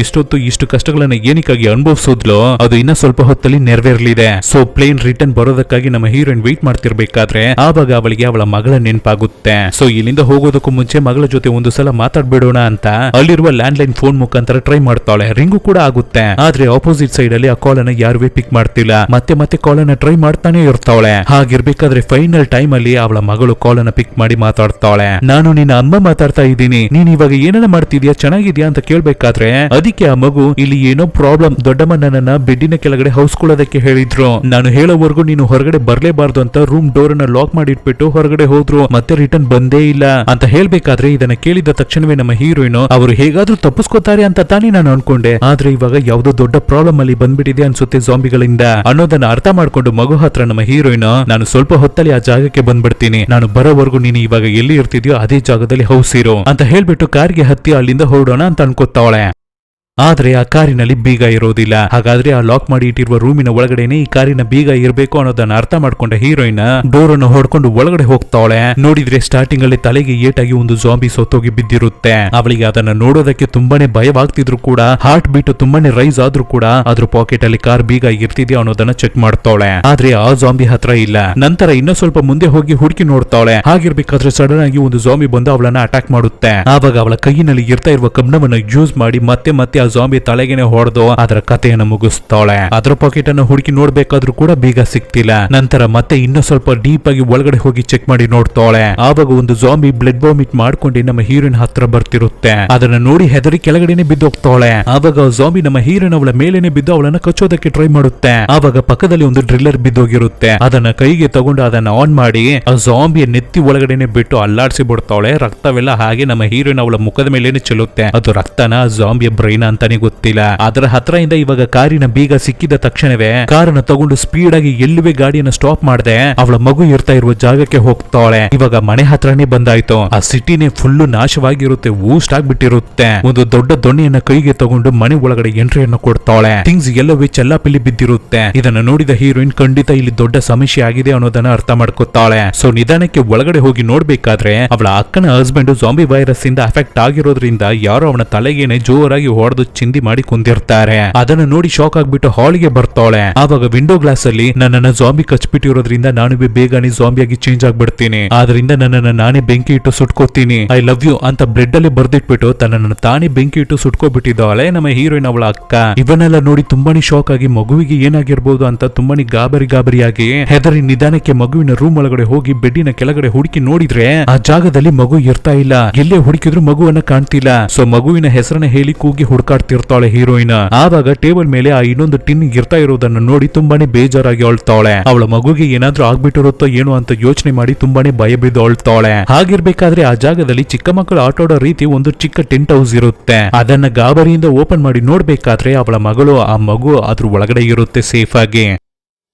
ಇಷ್ಟು ಕಷ್ಟಗಳನ್ನ ಏನಕ್ಕಾಗಿ ಅನುಭವಿಸಿದ್ಲೋ ಅದು ಇನ್ನ ಸ್ವಲ್ಪ ಹೊತ್ತಲ್ಲಿ ನೆರವೇರಲಿದೆ. ಸೊ ಪ್ಲೇನ್ ರಿಟರ್ನ್ ಬರೋದಕ್ಕಾಗಿ ನಮ್ಮ ಹೀರೋಯಿನ್ ವೇಟ್ ಮಾಡ್ತಿರ್ಬೇಕಾದ್ರೆ ಆವಾಗ ಅವಳಿಗೆ ಅವಳ ಮಗಳ ನೆನಪಾಗುತ್ತೆ. ಸೊ ಇಲ್ಲಿಂದ ಹೋಗೋದಕ್ಕೂ ಮುಂಚೆ ಮಗಳ ಜೊತೆ ಒಂದು ಸಲ ಮಾತಾಡ್ಬಿಡೋಣ ಅಂತ ಅಲ್ಲಿರುವ ಲ್ಯಾಂಡ್ ಲೈನ್ ಫೋನ್ ಮುಖಾಂತರ ಟ್ರೈ ಮಾಡ್ತಾಳೆ. ರಿಂಗು ಕೂಡ ಆಗುತ್ತೆ, ಆದ್ರೆ ಆಪೋಸಿಟ್ ಸೈಡ್ ಅಲ್ಲಿ ಆ ಕಾಲ್ ಅನ್ನ ಯಾರುವೇ ಪಿಕ್ ಮಾಡ್ತಿಲ್ಲ. ಮತ್ತೆ ಕಾಲ್ ಅನ್ನ ಟ್ರೈ ಮಾಡ್ತಾನೆ ಇರ್ತಾಳೆ. ಹಾಗಿರ್ಬೇಕಾದ್ರೆ ಫೈನಲ್ ಟೈಮ್ ಅಲ್ಲಿ ಅವಳ ಮಗಳು ಕಾಲ್ ಅನ್ನ ಪಿಕ್ ಮಾಡಿ ಮಾತಾಡ್ತಾಳೆ. ನಾನು ನಿನ್ನ ಅಮ್ಮ ಮಾತಾಡ್ತಾ ಇದ್ದೀನಿ, ನೀನ್ ಇವಾಗ ಏನೆಲ್ಲ ಮಾಡ್ತಿದ್ಯಾ, ಚೆನ್ನಾಗಿದ್ಯಾ ಅಂತ ಕೇಳ್ಬೇಕಾದ್ರೆ ಅದಕ್ಕೆ ಆ ಮಗು ಇಲ್ಲಿ ಏನೋ ಪ್ರಾಬ್ಲಮ್, ದೊಡ್ಡಮ್ಮ ನನ್ನನ್ನ ಬೆಡ್ಡಿನ ಕೆಳಗಡೆ ಹೌಸ್ಕೊಳ್ಳೋದಕ್ಕೆ ಹೇಳಿದ್ರು, ನಾನು ಹೇಳೋವರೆಗೂ ನೀನು ಹೊರಗಡೆ ಬರ್ಲೇಬಾರ್ದು ಅಂತ ರೂಮ್ ಡೋರ್ ಅನ್ನ ಲಾಕ್ ಮಾಡಿಟ್ಬಿಟ್ಟು ಹೊರಗಡೆ ಹೋದ್ರು, ಮತ್ತೆ ರಿಟರ್ನ್ ಬಂದೇ ಇಲ್ಲ ಅಂತ ಹೇಳ್ಬೇಕಾದ್ರೆ ಇದನ್ನ ಕೇಳಿದ ತಕ್ಷಣವೇ ನಮ್ಮ ಹೀರೋಯಿನ್ ಅವರು ಹೇಗಾದ್ರೂ ತಪ್ಪಿಸ್ಕೋತಾರೆ ಅಂತ ತಾನೇ ನಾನು ಅನ್ಕೊಂಡೆ, ಆದ್ರೆ ಇವಾಗ ಯಾವ್ದೋ ದೊಡ್ಡ ಪ್ರಾಬ್ಲಮ್ ಅಲ್ಲಿ ಬಂದ್ಬಿಟ್ಟಿದೆ ಅನ್ಸುತ್ತೆ ಜಾಂಬಿಗಳಿಂದ ಅನ್ನೋದನ್ನ ಅರ್ಥ ಮಾಡ್ಕೊಂಡು ಮಗು ಹತ್ರ ನಮ್ಮ ಹೀರೋಯಿನ್ ನಾನು ಸ್ವಲ್ಪ ಹೊತ್ತಲ್ಲಿ ಆ ಜಾಗಕ್ಕೆ ಬಂದ್ಬಿಡ್ತೀನಿ, ನಾನು ಬರೋವರೆಗೂ ನೀನು ಇವಾಗ ಎಲ್ಲಿ ಇರ್ತಿದ್ಯೋ ಅದೇ ಜಾಗದಲ್ಲಿ ಹೌಸ್ ಇರೋ ಅಂತ ಹೇಳ್ಬಿಟ್ಟು ಕಾರ್ಗೆ ಹತ್ತಿ ಅಲ್ಲಿಂದ ಹೊರಡೋಣ ಅಂತ ಅನ್ಕೋತಾವಳೆ. ಆದ್ರೆ ಆ ಕಾರಿನಲ್ಲಿ ಬೀಗ ಇರೋದಿಲ್ಲ. ಹಾಗಾದ್ರೆ ಆ ಲಾಕ್ ಮಾಡಿ ಇಟ್ಟಿರುವ ರೂಮಿನ ಒಳಗಡೆನೆ ಈ ಕಾರಿನ ಬೀಗ ಇರಬೇಕು ಅನ್ನೋದನ್ನ ಅರ್ಥ ಮಾಡ್ಕೊಂಡ ಹೀರೋಯಿನ್ ಡೋರ್ ಅನ್ನು ಹೊಡ್ಕೊಂಡು ಒಳಗಡೆ ಹೋಗ್ತಾವಳೆ. ನೋಡಿದ್ರೆ ಸ್ಟಾರ್ಟಿಂಗ್ ಅಲ್ಲಿ ತಲೆಗೆ ಏಟಾಗಿ ಒಂದು ಜಾಂಬಿ ಸೊತ್ತೋಗಿ ಬಿದ್ದಿರುತ್ತೆ. ಅವಳಿಗೆ ಅದನ್ನ ನೋಡೋದಕ್ಕೆ ತುಂಬಾನೇ ಭಯವಾಗ್ತಿದ್ರು ಕೂಡ, ಹಾರ್ಟ್ ಬೀಟ್ ತುಂಬಾನೇ ರೈಸ್ ಆದ್ರೂ ಕೂಡ ಅದ್ರ ಪಾಕೆಟ್ ಅಲ್ಲಿ ಕಾರ್ ಬೀಗ ಇರ್ತಿದ್ಯಾ ಅನ್ನೋದನ್ನ ಚೆಕ್ ಮಾಡ್ತಾವಳೆ. ಆದ್ರೆ ಆ ಜಾಂಬಿ ಹತ್ರ ಇಲ್ಲ. ನಂತರ ಇನ್ನೂ ಸ್ವಲ್ಪ ಮುಂದೆ ಹೋಗಿ ಹುಡುಕಿ ನೋಡ್ತಾವಳೆ. ಹಾಗಿರ್ಬೇಕಾದ್ರೆ ಸಡನ್ ಆಗಿ ಒಂದು ಜಾಂಬಿ ಬಂದು ಅವಳನ್ನ ಅಟ್ಯಾಕ್ ಮಾಡುತ್ತೆ. ಆವಾಗ ಅವಳ ಕೈಯಿನಲ್ಲಿ ಇರ್ತಾ ಇರುವ ಕಬ್ಣವನ್ನ ಯೂಸ್ ಮಾಡಿ ಮತ್ತೆ ಜಾಂಬಿ ತಲೆಗೆನೆ ಹೊಡೆದು ಅದರ ಕಥೆಯನ್ನು ಮುಗಿಸ್ತಾಳೆ. ಅದರ ಪಾಕೆಟ್ ಅನ್ನು ಹುಡುಕಿ ನೋಡ್ಬೇಕಾದ್ರೂ ಕೂಡ ಬೀಗ ಸಿಕ್ತಿಲ್ಲ. ನಂತರ ಮತ್ತೆ ಇನ್ನೂ ಸ್ವಲ್ಪ ಡೀಪ್ ಆಗಿ ಒಳಗಡೆ ಹೋಗಿ ಚೆಕ್ ಮಾಡಿ ನೋಡ್ತಾಳೆ. ಆವಾಗ ಒಂದು ಜಾಂಬಿ ಬ್ಲಡ್ ವಾಮಿಟ್ ಮಾಡ್ಕೊಂಡು ನಮ್ಮ ಹೀರೋಯಿನ್ ಹತ್ರ ಬರ್ತಿರುತ್ತೆ. ಅದನ್ನ ನೋಡಿ ಹೆದರಿ ಕೆಳಗಡೆನೆ ಬಿದ್ದೋಗ್ತಾಳೆ. ಆವಾಗ ಜಾಂಬಿ ನಮ್ಮ ಹೀರೋಯಿನ್ ಅವಳ ಮೇಲೇನೆ ಬಿದ್ದು ಅವಳನ್ನ ಕಚ್ಚೋದಕ್ಕೆ ಟ್ರೈ ಮಾಡುತ್ತೆ. ಆವಾಗ ಪಕ್ಕದಲ್ಲಿ ಒಂದು ಡ್ರಿಲ್ಲರ್ ಬಿದ್ದೋಗಿರುತ್ತೆ. ಅದನ್ನ ಕೈಗೆ ತಗೊಂಡು ಅದನ್ನ ಆನ್ ಮಾಡಿ ಆ ಜಾಂಬಿಯ ನೆತ್ತಿ ಒಳಗಡೆನೆ ಬಿಟ್ಟು ಅಲ್ಲಾಡಿಸಿ ಬಿಡ್ತಾಳೆ. ರಕ್ತವೆಲ್ಲ ಹಾಗೆ ನಮ್ಮ ಹೀರೋಯಿನ್ ಅವಳ ಮುಖದ ಮೇಲೇನೆ ಚೆಲ್ಲುತ್ತೆ. ಅದು ರಕ್ತನ ಜಾಂಬಿಯ ಬ್ರೈನ್ ಅಂತಾನೆ ಗೊತ್ತಿಲ್ಲ. ಅದರ ಹತ್ರದಿಂದ ಇವಾಗ ಕಾರಿನ ಬೀಗ ಸಿಕ್ಕಿದ ತಕ್ಷಣವೇ ಕಾರನ್ನ ತಗೊಂಡು ಸ್ಪೀಡ್ ಆಗಿ ಎಲ್ಲುವೆ ಗಾಡಿಯನ್ನು ಸ್ಟಾಪ್ ಮಾಡದೆ ಅವಳ ಮಗು ಇರ್ತಾ ಇರುವ ಜಾಗಕ್ಕೆ ಹೋಗ್ತಾಳೆ. ಇವಾಗ ಮನೆ ಹತ್ರನೇ ಬಂದಾಯ್ತು. ಆ ಸಿಟಿನೇ ಫುಲ್ಲು ನಾಶವಾಗಿರುತ್ತೆ, ಊಸ್ಟ್ ಆಗ್ಬಿಟ್ಟಿರುತ್ತೆ. ಒಂದು ದೊಡ್ಡ ದೊಣ್ಣೆಯನ್ನ ಕೈಗೆ ತಗೊಂಡು ಮನೆ ಒಳಗಡೆ ಎಂಟ್ರಿಯನ್ನು ಕೊಡ್ತಾಳೆ. ಥಿಂಗ್ಸ್ ಎಲ್ಲವೇ ಚೆಲ್ಲಾಪಿಲ್ಲಿ ಬಿದ್ದಿರುತ್ತೆ. ಇದನ್ನ ನೋಡಿದ ಹೀರೋಯಿನ್ ಖಂಡಿತ ಇಲ್ಲಿ ದೊಡ್ಡ ಸಮಸ್ಯೆ ಆಗಿದೆ ಅನ್ನೋದನ್ನ ಅರ್ಥ ಮಾಡ್ಕೊತಾಳೆ. ಸೊ ನಿಧಾನಕ್ಕೆ ಒಳಗಡೆ ಹೋಗಿ ನೋಡ್ಬೇಕಾದ್ರೆ ಅವಳ ಅಕ್ಕನ ಹಸ್ಬೆಂಡ್ ಜಾಂಬಿ ವೈರಸ್ ಇಂದ ಅಫೆಕ್ಟ್ ಆಗಿರೋದ್ರಿಂದ ಯಾರೋ ಅವನ ತಲೆಗೇನೆ ಜೋರಾಗಿ ಹೊಡೆದು ಚಿಂದಿ ಮಾಡಿ ಕುಂದಿರ್ತಾರೆ. ಅದನ್ನ ನೋಡಿ ಶಾಕ್ ಆಗ್ಬಿಟ್ಟು ಹಾಲ್ಗೆ ಬರ್ತಾಳೆ. ಆವಾಗ ವಿಂಡೋ ಗ್ಲಾಸ್ ಅಲ್ಲಿ ನನ್ನನ್ನ ಜಾಂಬಿ ಕಚ್ಬಿಟ್ಟಿರೋದ್ರಿಂದ ನಾನು ಬೇಗನೆ ಜಾಂಬಿಯಾಗಿ ಚೇಂಜ್ ಆಗ್ಬಿಡ್ತೀನಿ, ಆದ್ರಿಂದ ನನ್ನನ್ನ ನಾನೇ ಬೆಂಕಿ ಇಟ್ಟು ಸುಟ್ಕೋತೀನಿ, ಐ ಲವ್ ಯು ಅಂತ ಬ್ಲೆಡ್ ಅಲ್ಲಿ ಬರ್ದಿಟ್ಬಿಟ್ಟು ತನ್ನನ್ನು ತಾನೇ ಬೆಂಕಿ ಇಟ್ಟು ಸುಟ್ಕೋಬಿಟ್ಟಿದ್ದಾಳೆ ನಮ್ಮ ಹೀರೋಯಿನ್ ಅವಳ ಅಕ್ಕ. ಇವನ್ನೆಲ್ಲ ನೋಡಿ ತುಂಬಾನೇ ಶಾಕ್ ಆಗಿ ಮಗುವಿಗೆ ಏನಾಗಿರ್ಬೋದು ಅಂತ ತುಂಬಾನೇ ಗಾಬರಿಯಾಗಿ ಹೆದರಿ ನಿಧಾನಕ್ಕೆ ಮಗುವಿನ ರೂಮ್ ಒಳಗಡೆ ಹೋಗಿ ಬೆಡ್ಡಿನ ಕೆಳಗಡೆ ಹುಡುಕಿ ನೋಡಿದ್ರೆ ಆ ಜಾಗದಲ್ಲಿ ಮಗು ಇರ್ತಾ ಇಲ್ಲ. ಎಲ್ಲೇ ಹುಡುಕಿದ್ರು ಮಗುವನ್ನ ಕಾಣ್ತಿಲ್ಲ. ಸೊ ಮಗುವಿನ ಹೆಸರನ್ನ ಹೇಳಿ ಕೂಗಿ ಹುಡುಕಾಡ್ತಿರ್ತಾಳೆ ಹೀರೋಯಿನ್. ಆವಾಗ ಟೇಬಲ್ ಮೇಲೆ ಆ ಇನ್ನೊಂದು ಟಿನ್ ಇರ್ತಾ ಇರೋದನ್ನ ನೋಡಿ ತುಂಬಾನೇ ಬೇಜಾರಾಗಿ ಅಳ್ತಾಳೆ. ಅವಳ ಮಗುಗೆ ಏನಾದ್ರೂ ಆಗ್ಬಿಟ್ಟಿರುತ್ತೋ ಏನೋ ಅಂತ ಯೋಚನೆ ಮಾಡಿ ತುಂಬಾನೇ ಭಯ ಬಿದ್ದು ಅಳ್ತಾಳೆ. ಹಾಗಿರ್ಬೇಕಾದ್ರೆ ಆ ಜಾಗದಲ್ಲಿ ಚಿಕ್ಕ ಮಕ್ಕಳು ಆಟಾಡೋ ರೀತಿ ಒಂದು ಚಿಕ್ಕ ಟೆಂಟ್ ಹೌಸ್ ಇರುತ್ತೆ. ಅದನ್ನ ಗಾಬರಿಯಿಂದ ಓಪನ್ ಮಾಡಿ ನೋಡ್ಬೇಕಾದ್ರೆ ಅವಳ ಮಗಳು ಆ ಮಗು ಅದ್ರ ಒಳಗಡೆ ಇರುತ್ತೆ ಸೇಫ್ ಆಗಿ.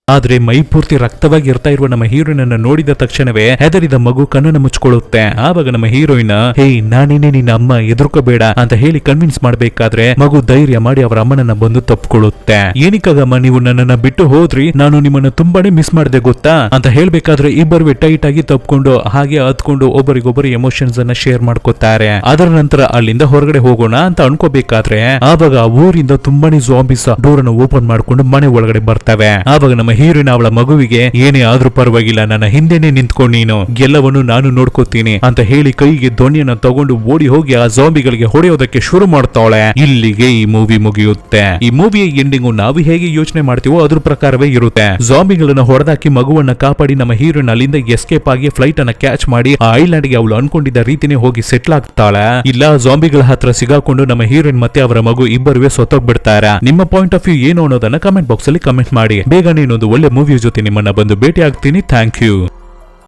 ಆದ್ರೆ ಮೈ ಪೂರ್ತಿ ರಕ್ತವಾಗಿ ಇರ್ತಾ ಇರುವ ನಮ್ಮ ಹೀರೋಯಿನ್ ಅನ್ನ ನೋಡಿದ ತಕ್ಷಣವೇ ಹೆದರಿದ ಮಗು ಕಣ್ಣನ್ನು ಮುಚ್ಕೊಳ್ಳುತ್ತೆ. ಆವಾಗ ನಮ್ಮ ಹೀರೋಯಿನ್ ಹೇ ನಾನೇನೆ ನಿನ್ನ ಅಮ್ಮ, ಎದುರ್ಕೋಬೇಡ ಅಂತ ಹೇಳಿ ಕನ್ವಿನ್ಸ್ ಮಾಡ್ಬೇಕಾದ್ರೆ ಮಗು ಧೈರ್ಯ ಮಾಡಿ ಅವರ ಅಮ್ಮನನ್ನ ಬಂದು ತಪ್ಪಿಕೊಳ್ಳುತ್ತೆ. ಏನಕ್ಕಾಗಮ್ಮ ನೀವು ನನ್ನನ್ನ ಬಿಟ್ಟು ಹೋದ್ರಿ, ನಾನು ನಿಮ್ಮನ್ನ ತುಂಬಾನೇ ಮಿಸ್ ಮಾಡಿದೆ ಗೊತ್ತಾ ಅಂತ ಹೇಳ್ಬೇಕಾದ್ರೆ ಇಬ್ಬರು ಟೈಟ್ ಆಗಿ ತಪ್ಕೊಂಡು ಹಾಗೆ ಹತ್ಕೊಂಡು ಒಬ್ಬರಿಗೊಬ್ಬರು ಎಮೋಷನ್ಸ್ ಅನ್ನ ಶೇರ್ ಮಾಡ್ಕೋತಾರೆ. ಅದರ ನಂತರ ಅಲ್ಲಿಂದ ಹೊರಗಡೆ ಹೋಗೋಣ ಅಂತ ಅನ್ಕೋಬೇಕಾದ್ರೆ ಆವಾಗ ಆ ಊರಿಂದ ತುಂಬಾನೇ ಜಾಂಬೀಸ್ ಡೋರ್ ಅನ್ನು ಓಪನ್ ಮಾಡ್ಕೊಂಡು ಮನೆ ಒಳಗಡೆ ಬರ್ತವೆ. ಆವಾಗ ನಮ್ಮ ಹೀರೋಯಿನ್ ಅವಳ ಮಗುವಿಗೆ ಏನೇ ಆದ್ರೂ ಪರವಾಗಿಲ್ಲ, ನನ್ನ ಹಿಂದೆನೆ ನಿಂತ್ಕೊಂಡು ನೀನು ಎಲ್ಲವನ್ನು ನಾನು ನೋಡ್ಕೋತೀನಿ ಅಂತ ಹೇಳಿ ಕೈಗೆ ದೊಣ್ಣೆಯನ್ನ ತಗೊಂಡು ಓಡಿ ಹೋಗಿ ಆ ಜಾಂಬಿಗಳಿಗೆ ಹೊಡೆಯೋದಕ್ಕೆ ಶುರು ಮಾಡ್ತಾಳೆ. ಇಲ್ಲಿಗೆ ಈ ಮೂವಿ ಮುಗಿಯುತ್ತೆ. ಈ ಮೂವಿಯ ಎಂಡಿಂಗು ನಾವು ಹೇಗೆ ಯೋಚನೆ ಮಾಡ್ತೀವೋ ಅದ್ರ ಪ್ರಕಾರವೇ ಇರುತ್ತೆ. ಜಾಂಬಿಗಳನ್ನ ಹೊಡೆದಾಕಿ ಮಗುವನ್ನ ಕಾಪಾಡಿ ನಮ್ಮ ಹೀರೋಯಿನ್ ಅಲ್ಲಿಂದ ಎಸ್ಕೇಪ್ ಆಗಿ ಫ್ಲೈಟ್ ಅನ್ನ ಕ್ಯಾಚ್ ಮಾಡಿ ಆ ಐಲ್ಯಾಂಡ್ ಗೆ ಅವಳು ಅನ್ಕೊಂಡಿದ್ದ ರೀತಿನೇ ಹೋಗಿ ಸೆಟ್ಲ್ ಆಗ್ತಾಳೆ. ಇಲ್ಲ ಜಾಂಬಿಗಳ ಹತ್ರ ಸಿಗಾಕೊಂಡು ನಮ್ಮ ಹೀರೋಯಿನ್ ಮತ್ತೆ ಅವರ ಮಗು ಇಬ್ಬರುವೆ ಸೊತ್ತೋಗ್ಬಿಡ್ತಾರೆ. ನಿಮ್ಮ ಪಾಯಿಂಟ್ ಆಫ್ ವ್ಯೂ ಏನು ಅನ್ನೋದನ್ನ ಕಮೆಂಟ್ ಬಾಕ್ಸ್ ಅಲ್ಲಿ ಕಮೆಂಟ್ ಮಾಡಿ. ಬೇಗ ಇನ್ನೊಂದು ಒಳ್ಳೆ ಮೂವಿಯ ಜೊತೆ ನಿಮ್ಮನ್ನ ಬಂದು ಭೇಟಿ ಆಗ್ತೀನಿ. Thank you.